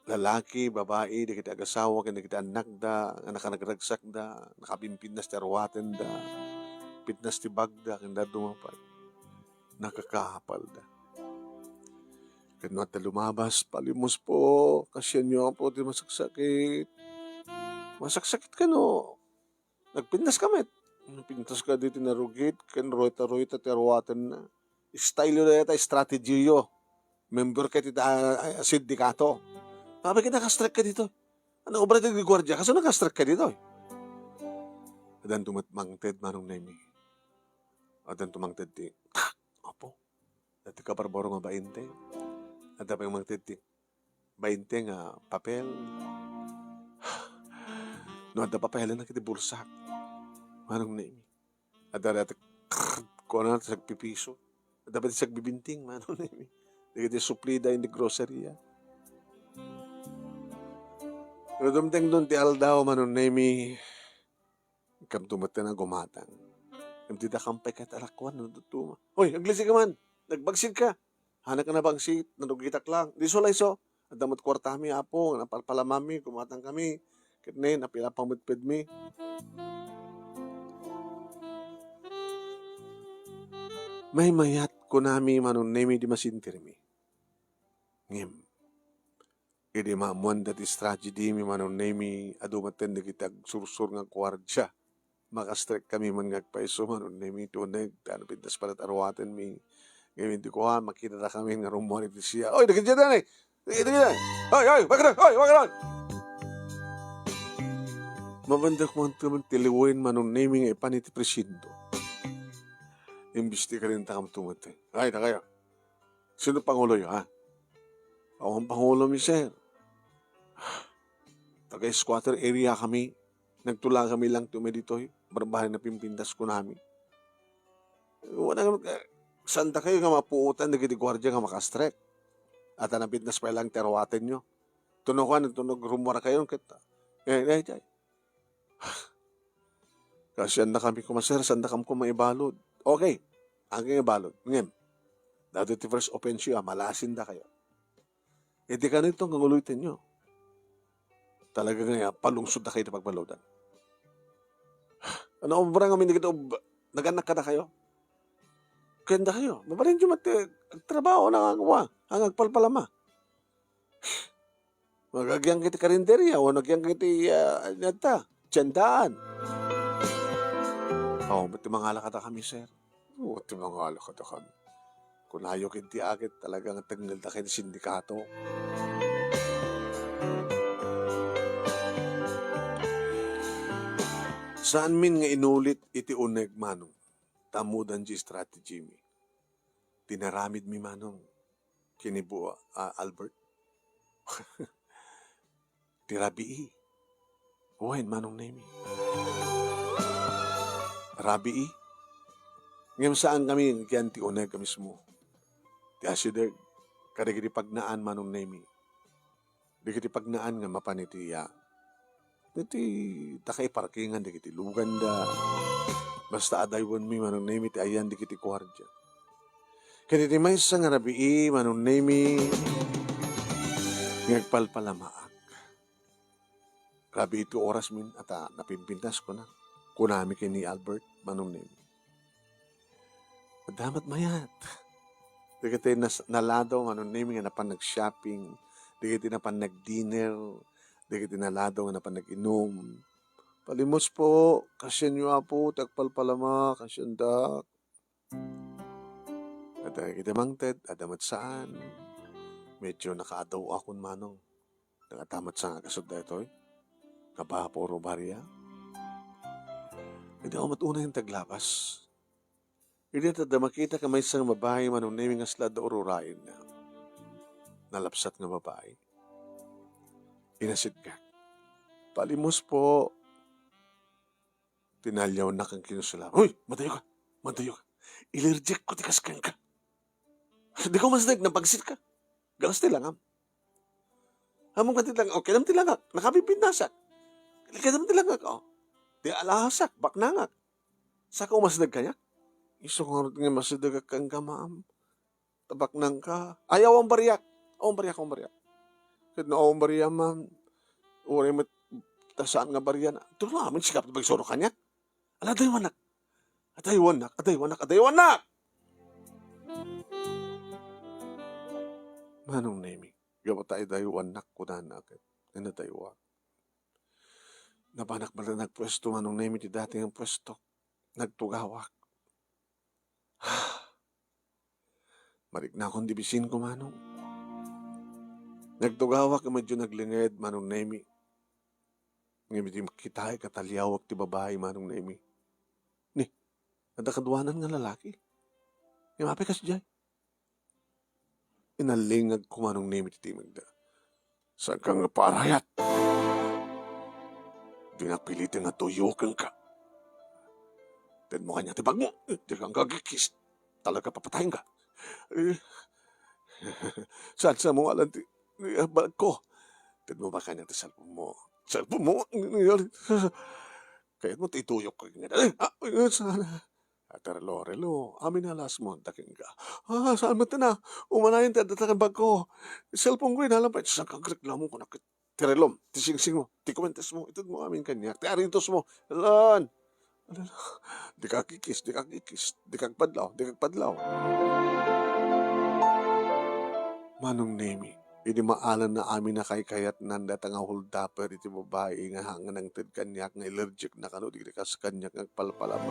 Lalaki, babae, di kita agasawa, di kita anak da, nga nakaragsak da, nakapimpinnas ti arwaten da, pitnas ti bagda, kanda dumapad, nakakahapal da. Kano at lumabas, palimos po, kasya nyo po, di masaksakit. Masaksakit ka no, nagpindas kami. Pintas ka dito na rugit, kan roita-roita terwatan na. Style na yata, strategy yo. Member ka dito sindikato. Sabi ka nakastrike ka dito. Ano obra ng gwardya? Kaso nakastrike ka dito. Adan tumatmangted manong nemi. Adan tumangted ti. Apo. Dati ka barbaro nga 20. Ada pa yung mangted ti. 20 nga papel. No, ada papel na kiti bulsak. Manong nemi. Ada dati ko na sa pipiso. Ada ba sa bibinting manong nemi. Di suplida in the grocery. Pero dumteng doon ti aldaw manong nemi. Kam tumata na gumatang. Kam tita kampay ka talakwan. Hoy, aglisi ka man. Nagbagsid ka. Hanak ka na bagsid. Nanugitak lang. Di so layso. Adamot kwartami apo. Napalpalamami. Gumatang kami. Kitne, napila pamutpid mi. may mayat ko nami manon nemi di masintirmi. Ngem, idi maamuan dati tragedy mi manon nemi adumaten na kita sursur nga kwardya. Makastrek kami man ngagpaiso manon nemi tunay ano pintas palat arwaten mi. Ngayon di ko makita na kami nga rumor iti siya. Oy, dagit dyan eh! Dagit dyan! Oy, bakit oy, bakit Mabandak mo ang tuman tiliwin manon nemi nga ipaniti presinto. Imbis di ka rin takam tumatay. Ay, na kayo. Sino Pangulo yun, ha? Ako ang Pangulo, mi sir. Taga-squatter area kami. Nagtula kami lang dito. Barbahan na pimpintas ko namin. Wala nga, santa kayo nga mapuutan, nagiti gwardiya nga makastrek. At napintas pa lang terwaten nyo. Tunog rumor kayo. Kasi anda kami kumaser, sanda kami kumaibalod. Okay, ang ibalod. Ngayon, dado ti first offense malasin da kayo. E di ka nito, ngulutin nyo. Talaga nga, palungsod na kayo na pagbalodan. Ano, obra nga minigit, naganak ka na kayo? Kenda kayo. Mabarin nyo trabaho na nga, ang agpalpalama. Magagyang kiti karinderya, o nagyang kiti, tiyandaan. Ba't timangala ka kami, sir? Timangala ka kami. Kung ayaw kinti agit, talagang tagnil na kayo ni sindikato. Saan min nga inulit iti uneg manong? Tamudan di strategy mi. Tinaramid mi manong. Kinibuwa, Albert. Tirabii. Uwain manong na mi. Rabii. Ngayon saan kami, kiyan ti uneg kami mismo. Ti asyudag, kadagiti pagnaan manong nemi. Digiti pagnaan nga mapanitiya. Iti takay parkingan, digiti luganda. Basta adaywan mi manong nemi, ti ayan digiti kwardya. Kaya ti may isang rabii manong nemi, ngagpalpalamaak. Grabe ito oras min, at napimpintas ko na. Kunami kay ni Albert manong nemi. Damat mayat. Di kiti nalado manong nemi nga napan nag-shopping. Di kiti napan nag-dinner. Di kiti nalado nga napan nag-inom. Palimos po, kasyan nyo po, tagpalpalama, kasyan dak. At kiti mangted, adamat saan. Medyo nakaadaw akon manong. Nakatamat sa nga kasod na ito. Kabapo robarya. Hindi ako matuna yung taglapas. Hindi tada makita ka may isang babae manong naming aslad na ururain na. Nalapsat nga babae. Inasid ka. Palimos po. Tinalyaw na kang kinusula. Uy, madayo ka. Madayo ka. Ilirjek ko tikaskan ka. Hindi ko masdag, napagsit ka. Galas tilangam. Hamong ka tilangam. Okay naman tilangak. Nakapipindasak. Kaya naman tilangak. Di alahasak, baknangak. Sa ka umasdag kanya? Iso nga nga masdag kang kamaam. Tabak nang ka. Ayaw ang bariyak. Ang bariyak. Kaya na ang bariyak, ma'am. Uri mo, tasaan nga bariyak na. Ito namin, sikap na bagsoro kanya. Ala, adaywanak. Manong nemi. Gawa tayo daywanak ko na nakit. Ano daywa? Nabanak ba na nagpwesto manong nemi ti dating ang pwesto. Nagtugawak. Marik na akong dibisin ko manong. Nagtugawak ka medyo naglinged manong nemi. Ngayon di makitay katalyawak ti babae manong nemi. Ni, nadakadwanan nga lalaki. Ngayon mapi kas dyan. Inalingag ko manong nemi ti timagda. Saan ka nga parayat? Pinapilitin nga tuyukan ka. Then mo kanya tibag mo. Di kang gagikis. Talaga papatayin ka. Saan sa mo alam balag ko? Then mo ba kanya salpon mo? Salpon mo? Kaya mo tituyok ko. Sana. Relo. Amin na alas mo. Taking ka. Saan mo na? Umanayin tayo datakan bag ko. Salpon ko inalam. Saan kang reklamo ko nakit? Tirelom, tising-sing mo, tikomentes mo, ito mo amin kanya, tiarintos mo, alon, Ano na? Di ka kikis, di ka kikis, di ka padlaw, di ka padlaw. Manong Nemi, idi maalan na amin na kay kayat nanda nga huldaper iti babae nga hanga ng tid kanyak nga allergic na kano di kas kanyak nga palpalama.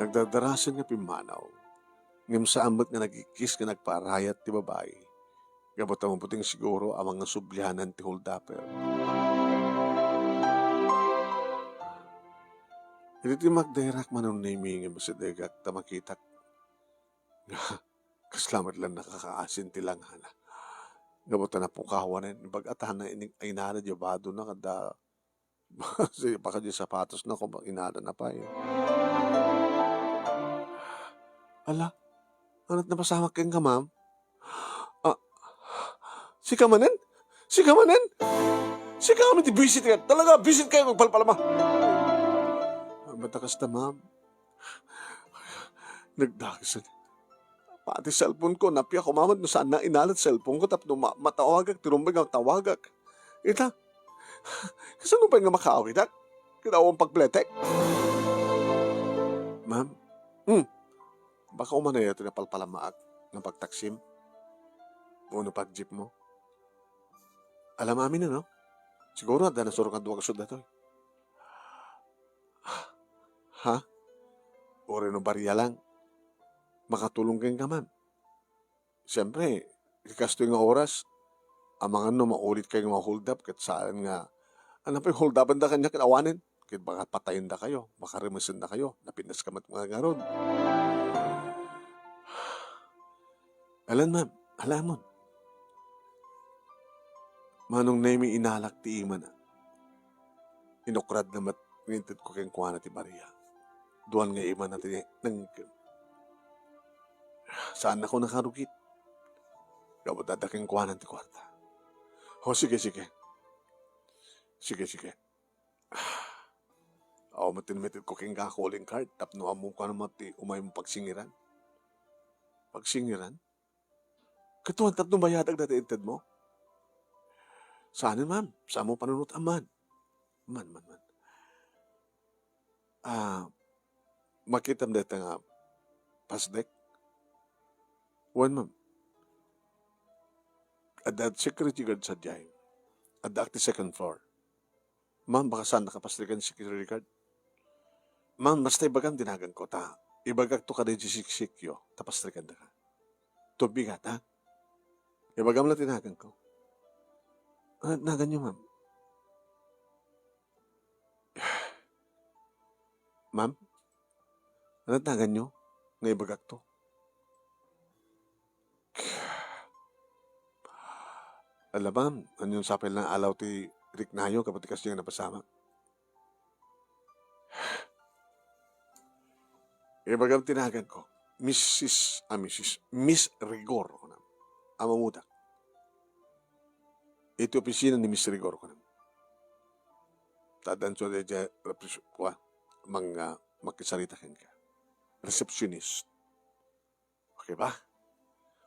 Nagdadarasan nga pimanaw. Ngem sa ambot nga nagikis nga nagparayat ti babae. Gabot ang puting siguro ang mga sublihanan ti huldaper. Hindi ti magdairak manong Nemi nga masidegak tamakitak. Kaslamat lang nakakaasin ti langhana. Gabot na po kawanan. Bagatahan na ay nana jabado na kada baka di sapatos na kung inada na pa eh. Ala, anat na pasama keng ka, ma'am? Ah, si Kamanen? Si Kamanen? Si Kamanen, di visit ka. Talaga, visit kayo magpalpalama. Matakas na, ma'am. Nagdakisan. Pati cellphone ko, napiya ko, ma'am, no saan na inalat cellphone ko, tapos matawagak, tirumbag ang tawagak. Ita, kasi ano pa nga makaawit, ha? Kinawang pagpletek. Ma'am, baka umanay ito na palpalamaak ng pagtaksim o no pag-jeep mo. Alam amin na, no? Siguro na nasuro ka duwa kasod na to. Ha? O rin no bariya lang. Makatulong kang ka, ma'am. Siyempre, ikasto yung oras, ang mga no, maulit kayo mga hold up, kat saan nga, ano pa yung hold upan da kanya kinawanin? Kaya baka patayin da kayo, baka remisin da kayo, napinas ka mat mga garon. Alam, ma'am, alam mo. Manong Nemi inalak ti ima na. Inukrad na nintid ko kayong kuha na ti Maria. Duwan nga ima natin nang saan ako nakarugit? Gabot dadaking kuha na ti kwarta. O, sige. Sige. O, matin-matin ko kayong calling card. Tapno amo ka naman ti umay mo pagsingiran. Pagsingiran? Katuan tapno bayadag na tiintad mo? Saan, ma'am? Saan mo panunot aman? Man. Makita mo dito nga pasdek? Wan, ma'am. At that security guard sa dyan. At the second floor. Ma'am, baka saan nakapasdikan security guard? Ma'am, basta ibagang dinagan ko, ta. Ibagag to ka din siksik yo, tapasdikan na ka. Tubigat, ha? Ibagam lang tinagan ko. Nagan nyo, ma'am. Ma'am? Nagan nyo? Nga ibagag to? Alam, ma'am, ano yung sapil ng alaw ti Rick Nayo kapag kasi yung napasama? Ibagam tinagan ko. Miss Rigor ko na. Amamudak. Ito opisina ni Miss Rigor ko na. Tadan so de mga makisarita ka. Receptionist. Okay ba?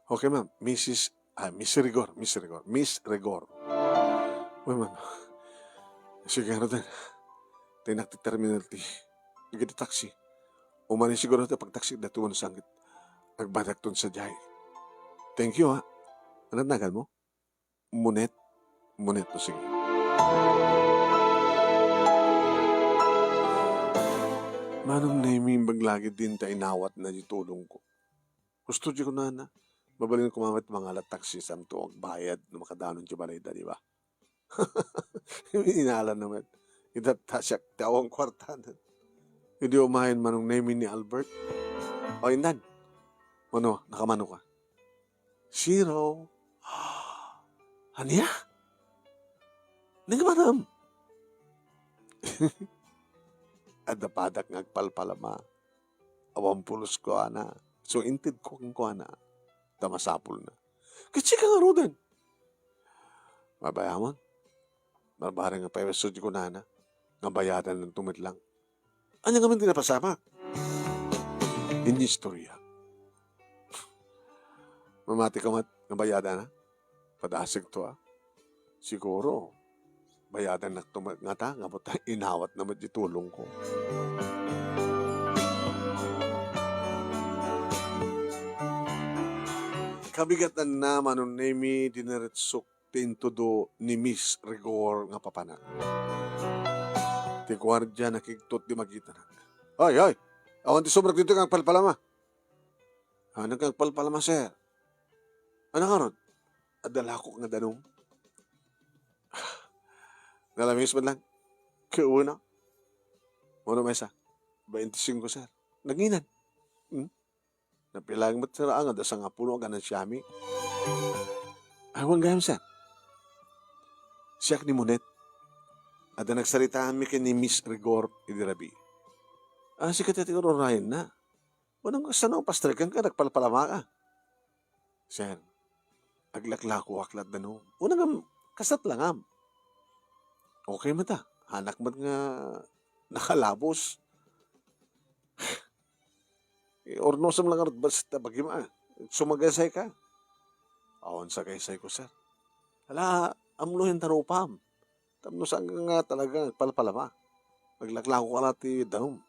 Okay, ma'am. Miss Rigor. Uy, ma'am. Sige, ano din. Tinak ti terminal ti. Nagiti taxi. Umani siguro ito pag-taxi na tuwan sa sangit. Nagbadak ton sa jay. Thank you, ha. Anong nagal mo? Munet to, sige. Manong Nemi baglagi din ta inawat na ditulong ko. Gusto di ko na. Mabalin kumamat mga alat taxi samto ang bayad na makadanon di balay da, di ba? Inalan naman. Idatasyak tawang kwartanan. Hindi umahin manong Nemi ni Albert. O, indan. Ano, nakamano ka? 0. Aniya? Nagamanam. Adapadak ngagpalpalama. Awampulos ko ana. So, intid ko ko ana. Tamasapul na. Kasi ka nga rodan. Mabayamon. Marbarang nga paweso di ko nana. Nabayadan ng tumitlang. Ano nga man din napasama? Hindi istorya. Mamati ka mat, nabayadan na? Padasig to, ah. Siguro, bayadan na nga nga buta inawat naman di tulong ko. Kabigatan na manon nemi dineretsok tintudo ni Miss Rigor nga papanak. Ti gwardya nakigtot di magita na. Ay, ay! Awan ti sobrang dito kang palpalama. Hanang kang palpalama, sir. Ano ka ron? Adala ko nga danong. Nalamis man lang. Kauna. Ano may isa? 25, sir. Naginan. Napilang mo't saraan nga dasang apuno ka ng siyami. Awang gayam, sir. Siyak ni Monet. At nagsaritaan mi ni Miss Rigor Idirabi. Si Katitigor Ryan na. Walang kasano pastrikan ka, nagpalpalama ka. Sir, aglakla ko aklat na no. Unang kasat lang am. Okay mata. Hanak mat nga nakalabos. Ornosam lang arot basta bagima. Sumagasay ka. Awan sa kaysay ko, sir. Hala, amluhin tarupam. Tapno saan nga talaga palpalama. Naglakla ko kalati danom.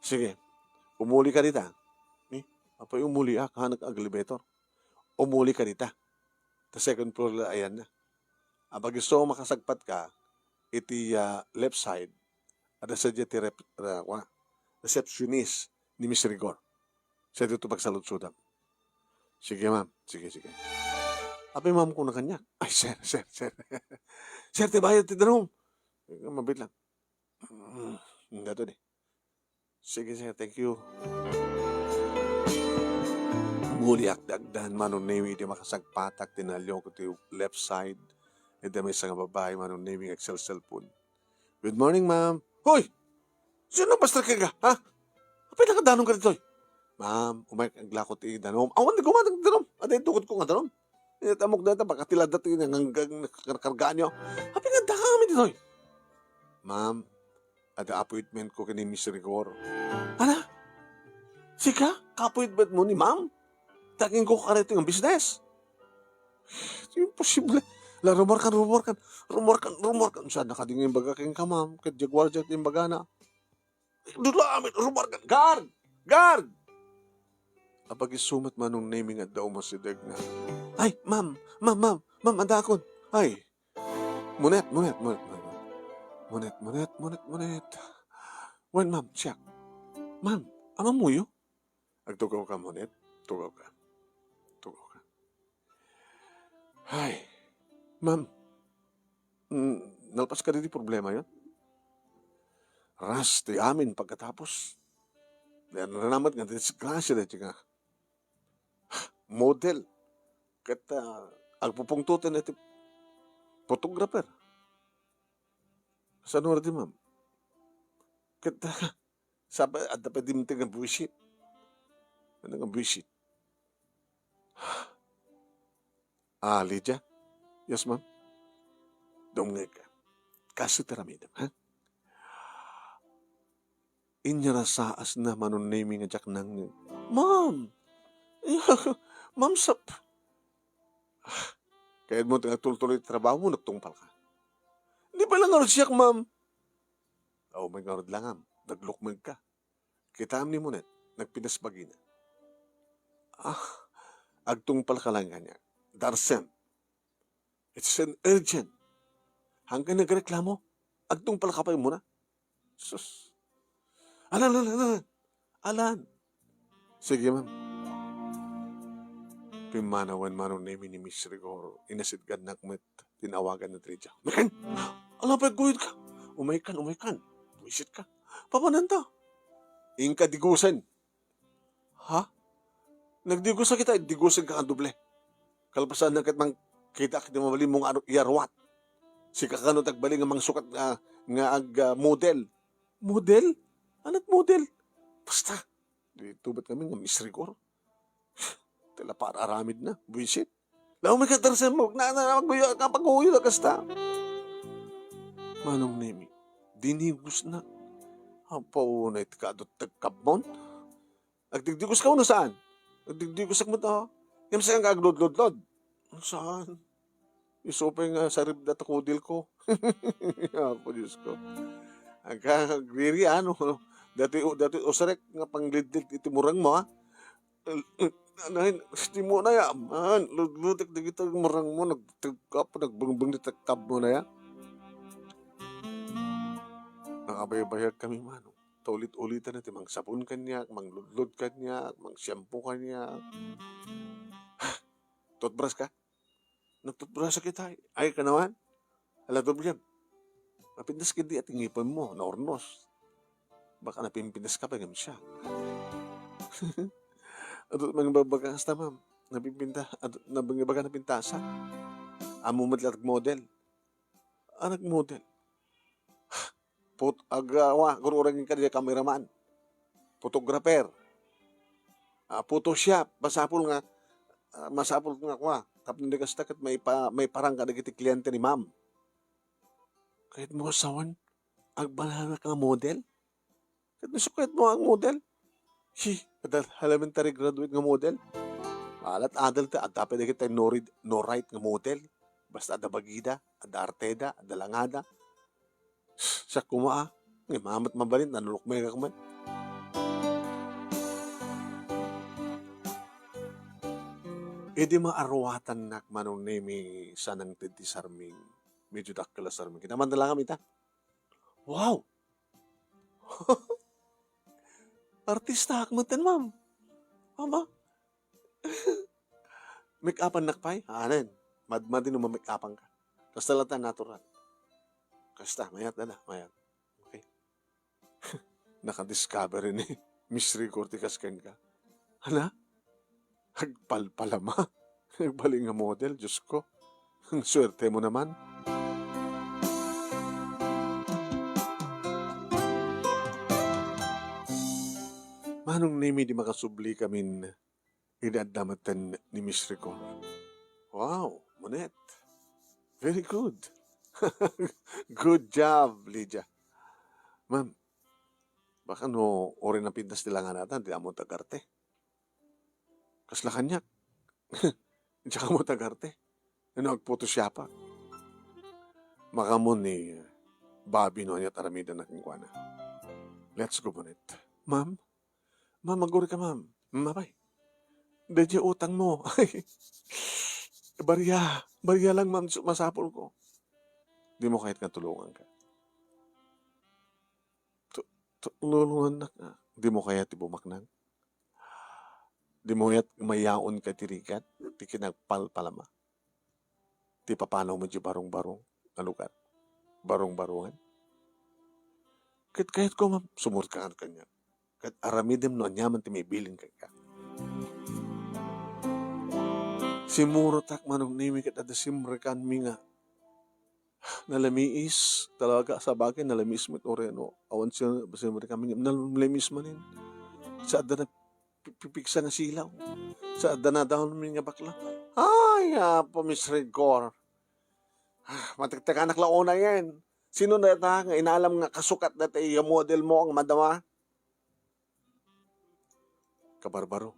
Sige, umuli ka dita. Apay umuli kahanak elevator. Umuli ka dita. The second floor ayan na. Pag gusto mo makasagpat ka, iti left side, ada sa ti receptionist ni Miss Rigor. Sa dito pagsalud-sudam. Sige, ma'am. Sige. Apay ma'am ko na kanya. Ay, sir. Sir, tibayad ti danom. Mabit lang. Gato di. Sige, sir. Thank you. Muli akdagdan manon nemi di makasagpatak tinalyo ko ti left side. Ito may isang babae manon nemi Excel cellphone. Good morning, ma'am. Hoy! Sino basta ka ga? Ha? Apay nakadanong ka dito. Ma'am, umay aglakot ti danom. Awan di gumatang danom. Aday tukod ko nga danom. Tamok data baka tilad dati hanggang kargaan nyo. Apay nga kami dito. Ma'am, ada appointment ko kini Miss Rigor. Ano? Sika? Ka-appointment mo ni ma'am? Taging ko karito yung business. Imposible. La, rumor kan. Saan nakadingin baga kayong ka, ma'am? Kat Jaguar Jet yung baga na. Dula amin, rumor kan. Guard! Kapag isumat man nung naming at daw masidag na. Ay, ma'am, andakon. Ay, Monet. Wen, ma'am, siya. Ma'am, ama mo yun? Agtugaw ka, Monet. Tugaw ka. Ay, ma'am, nalpas ka din yung problema yun? Ras, ti amin pagkatapos. Nanamat nga, disgrasya na nga. Model. Kat, agpupungtutan na ti photographer. Saan oras din, ma'am? Kat, sabi, at dapat di mintig ang buwisit. Ano ang buwisit? Lydia? Yes, ma'am? Doon ka. Kasi taramidam, ha? Inyarasaas na manon naming nga jak nang, Ma'am! Ma'am, sap! Kaya mo tuloy trabaho mo, nagtungpal ka. Hindi pa lang siyak, ma'am. Oh, may garod lang, am. Naglukmag ka. Kita ni mo net, nagpinasbagi na. Agtungpal ka lang kanya. Darsen. It's an urgent. Hanggang nagreklamo, agtungpal ka pa yung muna. Sus. Alan. Sige, ma'am. Pimanawan manon name ni Miss Rigor. Inasidgad na kumat. Tinawagan na Tridja. Umaykan! Alapay, guyod ka. Umaykan. Buisit ka. Papananta. Ingka digusan. Ha? Nagdigusa kita, digusan ka ang doble. Kalpasan na kitmang kita mabali mong ano, iyarwat. Si kakano tagbali nga mga sukat model. Model? Anat model? Basta. Dito ba't kami nga Miss Rigor? Tila para aramid na. Buisit. Law may katarsan mo. Kapag-uyo na kasta. Manong nemi. Dinigos na. Apaw na itikadot tagkabon. Agdigdigos ka na saan? Agdigdigos mo ta. Yung saan ka aglod-lod-lod? Saan? Isupay nga sa rib na takudil ko. Ako, Diyos ko. Ang kagriri, ano, dati usarek nga panglidlid itimurang mo, ha? Anahin, hindi mo na ya, man, lutek na kita murang mo, nagtagkap, nagbangbang ni taktab mo na ya. Nakabaybayag kami, mano. Taulit-ulitan natin, mang sabon kanya, mang ludlod kanya, mang shampoo kanya. Toothbrush ka? Nagtoothbrush sa kita. Ay ka naman. Aladom yan. Napindas ka di at ingipon mo, na ornos. Baka napimpindas ka pa, siya. Adot mga babaga hasta, ma'am. Napimpinta, baga napintasa. Amo matlatag model. Anak model. Agawa, kururangin ka niya kameraman. Photographer. Photoshop. Masapol nga kwa. Tapos hindi ka stakat, may parang ka nagiti kliyente ni ma'am. Kahit mo kasawan, agbalala ka model? Kahit nasukayat mo ang model? Elementary graduate nga model? Alat adult at dapat na kita no right nga model. Basta ada bagida, ada arteda, ada langada. Sa kumaa, mamat mabalin, nanulok may kakaman. Di maarwatan nak manong nemi sanang titi sarming. Medyo dakala sarming. Kita man lang kami ta. Wow! Artista hakmatan, ma'am. Mama. Make-upan nakpay? Anan. Madmadin mo make-upan ka. Kasta latan natural. Kasta, mayat na. Okay. Nakadiscover ni Miss Ricorte kasken ka. Hala? Agpalpalama. Nagbaling nga model, Diyos ko. Ang swerte mo naman. Manong nimi di makasubli kamin idadamatan ni Miss Rico. Wow, Monet. Very good. Good job, Lydia. Ma'am, baka no, ori na pintas nila nga natin, di amo tagarte. Kasla kanyak. Tsaka mo tagarte. Nagphotoshop pa. Makamon ni Bobby no niya taramida na kingkwana. Let's go, Monet. Ma'am, maguri ka, ma'am. Mabay. Dadya utang mo. Barya lang, ma'am, masapol ko. Di mo kahit natulungan ka. Tulungan na ka. Di mo kaya tibumaknang. Di mo yat mayaon ka tirikat. Di kinagpalpalama. Di papanaw mo di barong-barong na lugar. Barong-barongan. Kahit ko, ma'am, sumurt ka kanya. Kahit aramidem no anyaman ti may bilin ka. Simurotak manong nimi kat adasimrekan mi nga. Nalamiis talaga sa bagay, nalamiis mo ito rin. Awan siya, basimrekan mi nga. Nalamiis manin. Sa ada nagpipiksa na silaw. Sa ada na daw mi nga bakla. Ay, po Miss Rigor. Matiktik anak laona yan. Sino na ita nga inaalam nga kasukat na tayo yung model mo ang madama? Kabarbaro.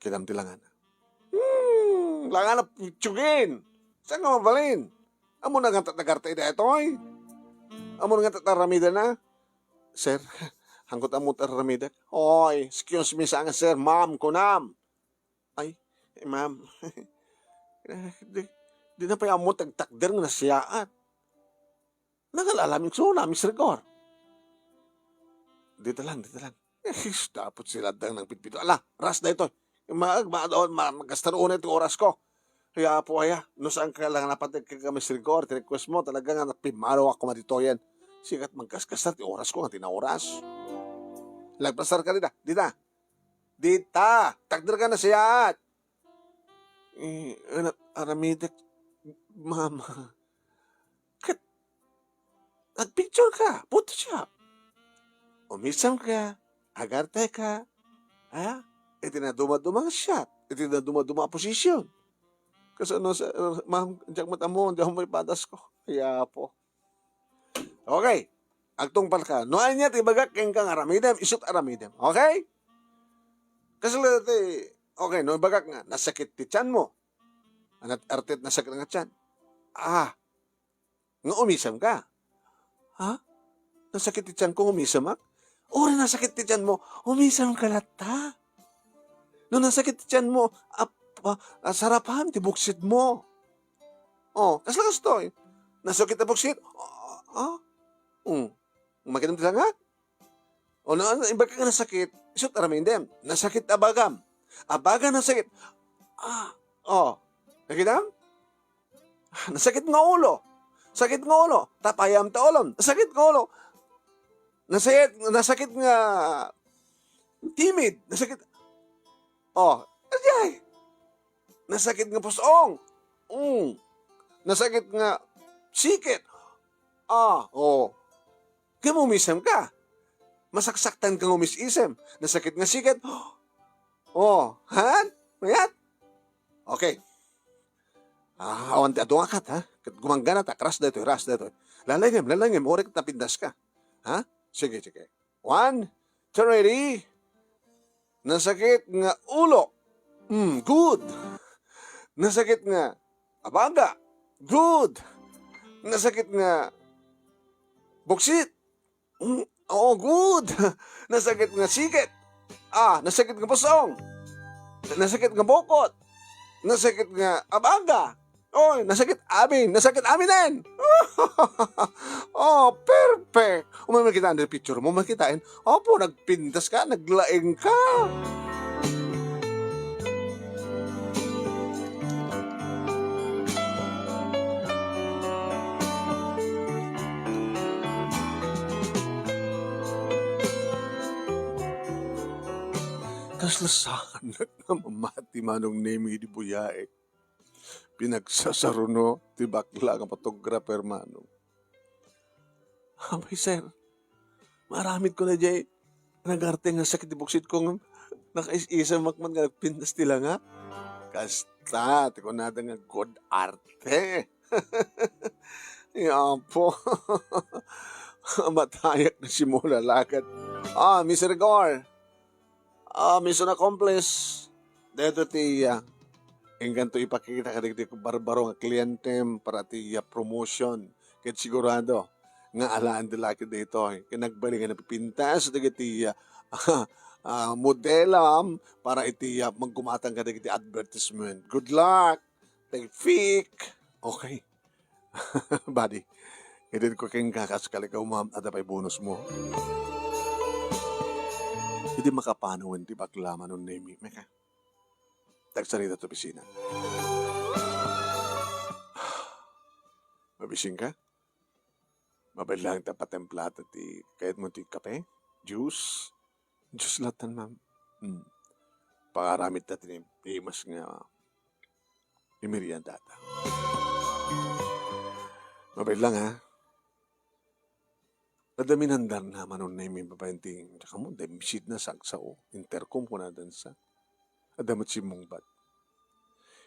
Kinamtilangan. Langan na pitsugin. Saan ka mabalin? Amo na nga tatagarte na ito ay. Amo na nga tataramida na. Sir, hanggot amo tataramida. Oy, excuse me sa nga sir, ma'am ko nam. Ay, ma'am. Di na pa yung amo tagtakder nga nasiyaan. Nangalalamig so na, Miss Rigor. Dito lang. Dapat sila dang ng pitpito. Ala, ras na ito. Magastaroon na itong oras ko. Kaya po no saan ka lang napatid ka Miss Rigor, request mo, talaga nga napimalo ako matito yan. Sikat magkaskastar, ti oras ko nga tinaoras. Lagpasar ka Dita, takder ka na siya. Aramidek, mama. Nagpicture ka, Photoshop. Umisam ka, agarte ka, ha? Iti na dumaduma shot, iti na dumaduma posisyon. Kasi ma'am, diyak matamo, hindi ako may padas ko. Kaya po. Okay, agtong pal ka. Noan niya, tibagak keng kang aramidem, isut aramidem. Okay? Kasi okay, no, bagak nga, nasakit ti tiyan mo. Anat artit nasakit nga tiyan. nga umisam ka. Ha? Nasakit ti tiyan ko, umisam ak? Ora nasakit ti tiyan mo, umisam ka lata. No nasakit ti tiyan mo, sarapan ti buksit mo. Kaslakas to eh. Nasakit na buksit? Makinom ti nga? Iba ka nasakit, isot aramin dem. Nasakit abagam. Abaga nasakit. Nakita? Nasakit nga ulo. Sakit nga ulo. Tapayam ta ulom. Nasakit nga ulo. Nasakit nga timid. Nasakit. Ajay. Nasakit nga pusong. Nasakit nga sikit. Kaya mumisam ka. Masaksaktan kang umisisem. Nasakit nga sikit. Han? Mayat? Okay. Awan ti adunga kat, ha? Gumanggana ta, ras dito. Lalangim, orik tapindas ka. Ha? Sige. 1, 2, ready? Nasakit nga ulo. Good. Nasakit nga abaga. Good. Nasakit nga buksit. Good. Nasakit nga sikit. Nasakit nga pasong. Nasakit nga bokot. Nasakit nga abaga. Nasakit amin din. Perfect. Makita ang picture mo, makitain. Opo, nagpintas ka, naglaing ka. Kaslasahan na mamati manong nemi di buyae. Pinagsasaruno, ti bakla nga photographer manong. Abay, sir, maramit ko na jay. Nagarte nga sakit di buksit kong nakaisisa makman nga nagpintas tila nga. Kasta, ti ko nada nga good arte. Yapo. Matayak na simula lakad. Mr. Gore. Mission accomplished. Dito tiya. Enggan to ipakita ka dito barbaro nga kliyentem para tiya promotion. Kahit sigurado nga alaan dilaki dito. Kinagbali nga napipintas dito tiya. Modelam para itiya magkumatang ka dito advertisement. Good luck. Take fake. Okay. Buddy. Hindi ko kayong kakaskali ka at apay bonus mo. Hindi makapanuin di baklaman nun nemi. Meka. Tagsarita to pisina. Mabising ka? Mabalang tapat templata ti kahit mo ti kape? Juice? Juice latan, ma'am. Pangaramit natin imas nga imirian data. Mabalang ha? Nadamin handar na manon na yung papainting. Tsaka mo, demisid na sagsao. Intercom ko na dan sa. Adamat si mong bat.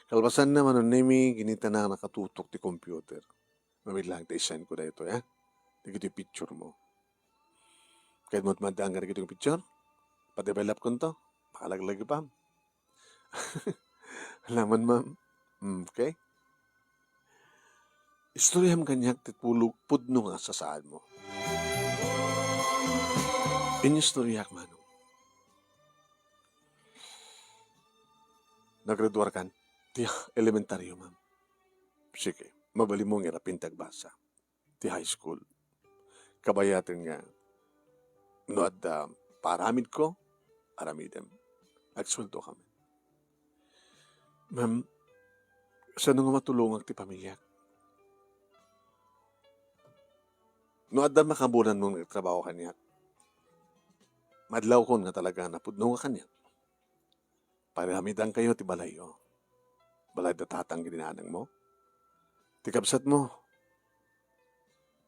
Kalbasan na manon na yung ginita na nakatutok ti computer. Mabit lang ta-isign ko na ito, ya. Tigito yung picture mo. Kahit mo't madaan ka rin yung picture, pa-develop ko to. Pakalaglag pa. Alaman, ma'am. Okay? Istoryam kanyak titpulog pudno nga sa saan mo. Inistoryak manong. Naggraduar kan? Ti elementaryo, ma'am. Sige, mabali mong irapin tagbasa. Ti high school. Kabayatin nga. No at paramid ko, aramidem. Agsulto kami. Ma'am, saan nga matulungan ti pamilya? No at makabunan mong nagtrabaho kanya. Madlaw ko nga talaga napudno nga kanya. Paramidan kayo ti balayo. Balay da tatang ginanang mo. Ti kabsat mo.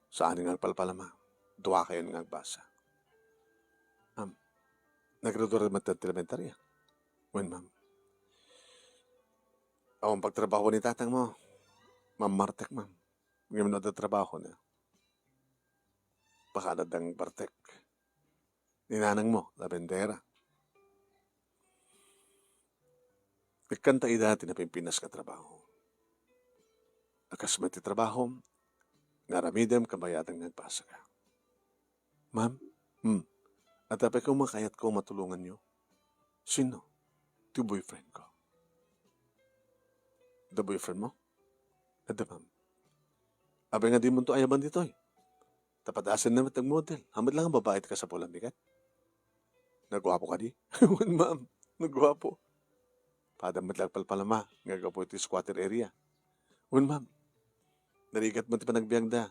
Saan nga palpalama? Dua kayo nga basa. Naggraduar naman ng elementarya. When, ma'am? Ang pagtrabaho ni tatang mo. Ma'am Martek, ma'am. Ngayon na trabaho na. Pakanad ang Bartek. Ninanang mo, labendera. Nagkanta dati na Pimpinas ka trabaho. Akas mati trabaho, nga ramidem kabayatang nagpasa ka. Ma'am, at apay kung makayat ko matulungan niyo. Sino? Ti boyfriend ko. The boyfriend mo? Ada ma'am. Abay nga di mo to ayaban dito eh. Tapadasan naman tag-model. Hamad lang ang babae ka sa pulang bigat. Nagwapo ka di? Ewan ma'am, nagwapo. Padamat lang palpalama, nga gapo iti squatter area. Ewan ma'am, narigat mo ti panagbiang da.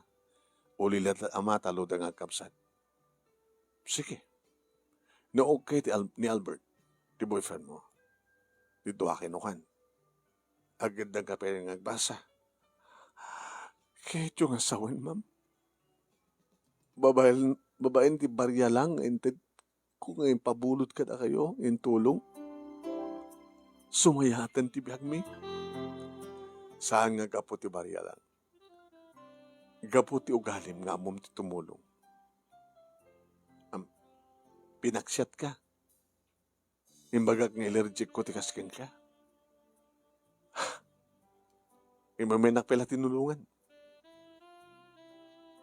Ulilat ama talo da nga kapsat. Sige. No okay ni Albert, ti boyfriend mo. Dito akin ukan. Agad na ka pwede nagbasa. Kahit yung asawan, ma'am. Babaen ti barya lang, ented kung ngayon pabulot ka na kayo, in tulong. Sumayatan ti biyag mi. Saan nga gapo ti barya lang? Gapo ti ugalim nga amom ti tumulong. Pinaksyat ka. Imbagak nga allergic ko ti kaskin ka. Imamenak pala tinulungan.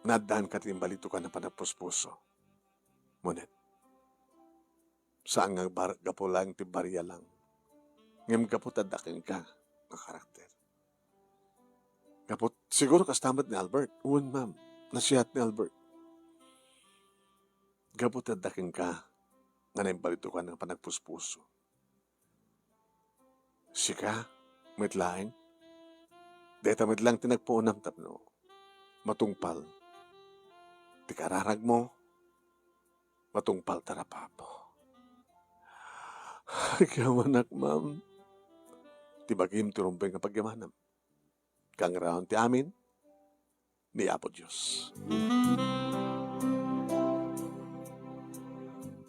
Nadaan ka timbalito ka na panapuspuso. Ngunit, saan nga gapo lang ti barya lang. Ngem gapo tadaking ka nga karakter. Gapo, siguro kastamat ni Albert. Uwan ma'am, nasiyat ni Albert. Gapo tadaking ka nga naimbalito ka ng panagpuspuso. Sika, mitlaing, deta mitlang tinagpuunam tapno, matungpal, ti kararag mo, matungpal tarapapo. Kamanak, ma'am, ti bagim turumpeng nga pagyamanam, kang raon ti amin, ni Apo Diyos.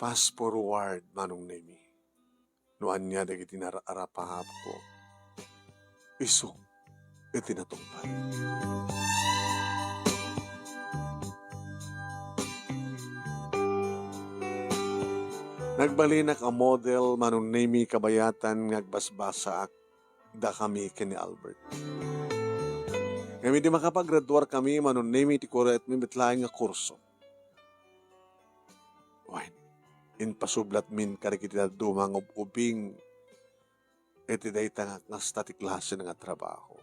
Fast forward, manong nemi. Noan niya dagiti nararapahap ko. Iso, itinatungpal. Nagbalinak ang model, manong nemi kabayatan, ngagbasbasa da kami kini Albert. Kami di makapagraduar kami, manong nemi ti kuret mi betlaing nga kurso. Wine. In pasublat min karikiti na dumang ubing iti dayta nga static klase nga trabaho.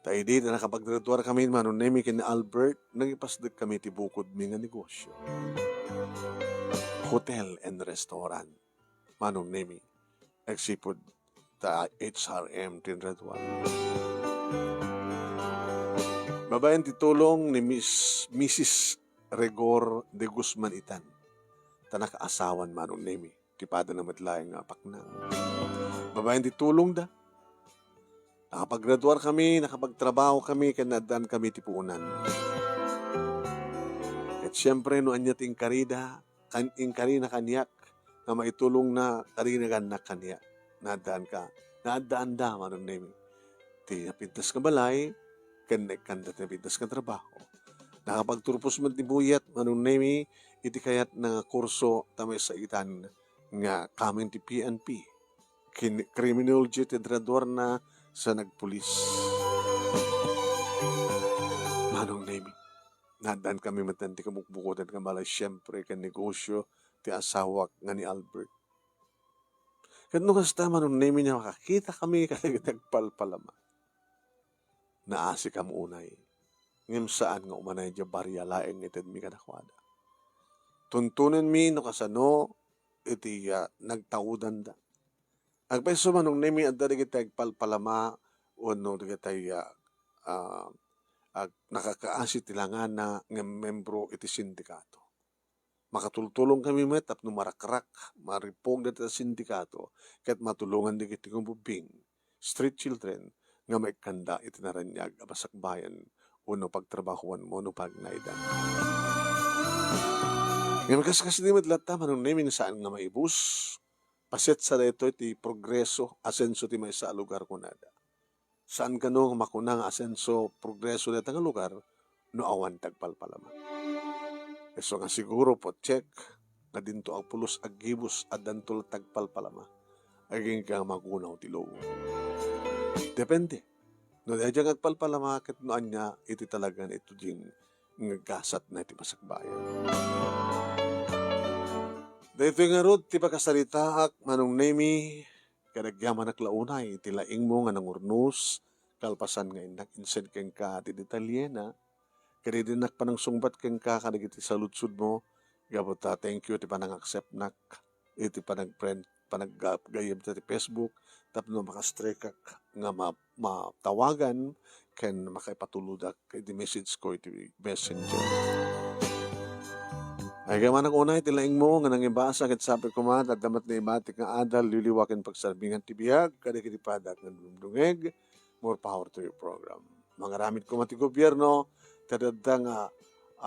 Tayo di na nakapaggraduar kami manon nemi kini Albert nang ipasdag kami ti bukod mi nga negosyo. Hotel and restaurant manon nemi eksipod ta HRM tinradwan. Babayan ti tulong ni Mrs. Regor de Guzman Itan. Tanaka-asawan manon nemi. Tipada na matlayang paknang. Babayan ti tulong da. Nakapaggraduar kami, nakapagtrabaho kami, kanadaan kami tipuunan. At siyempre, no anya ting karida, karina kanyak, na maitulong na karina kanak kanyak. Nadaan ka. Nadaan da manon nemi. Ti napintas ka balay, kanda napintas ka trabaho. Nakapagturpos man ti buyat, manon nemi, iti kayat na kurso tamay sa itan nga kamen ti PNP. Criminology ti drador na sa nagpulis. Manong nemi. Nadaan kami matanti kamukbukutan ka malay siyempre ka negosyo ti asawak nga ni Albert. Kat nung kasta manong nemi niya makakita kami kasi nagpalpalama. Naasi kam unay. Ngem saan nga umanay di barya laeng ited mi kanakwada. Tuntunan mi no kasano iti nagtaudan da. Agpeso manong nemi adda digitay palpalama o no digitay nakakaasi tilangan na ng membro iti sindikato. Makatultulong kami met tapno marakrak, maripog dati sa sindikato ket matulungan digiti kumbubing street children nga maikanda iti naranyag abasak bayan uno pagtrabahuan mo no pagnaidan. Ngayon kaskas di madlata, manong naming saan nga maibus, paset sa dito iti progreso, asenso ti may sa lugar ko nada. Saan ka no makunang asenso, progreso dito nga lugar, no awan tagpalpalama. So nga siguro po check, na dinto ang pulos agibus at dantol tagpalpalama, aging ka magunaw ti logo. Depende. No, dahil agpalpalamakit no anya, iti talaga ito din ngagkasat na iti masakbayan. Dahito nga rod, ti pagkasalitaak, manong nemi, kadagyaman naklaunay, iti laing mo nga nangurnos, kalpasan nga inak insen keng ka, ti detalyena, kadidinak pa ng sungbat keng ka, kadagiti saludsud mo, gabot thank you, ti panang-accept nak, iti panag-friend, panag-gayab ti Facebook, tapno makastrikak nga matawagan, ken makaipatuludak, iti message ko, iti messenger. Ay gaman ang una, itilaing mo, nga nang ibasa, kat sabi ko man, at damat na ibatik nga adal, liliwakin pagsarbingan tibiyag, kadikitipadak ng dumdungeg, more power to your program. Mga ramit ko mati gobyerno, tadadda nga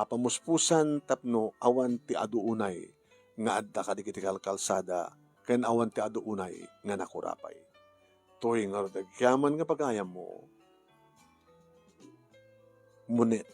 pamuspusan, tapno, awan ti aduunay, nga adda kadikitikal kalsada, ken awan ti aduunay, nga nakurapay. Tuwing nga dagyaman nga pagayam mo, munit,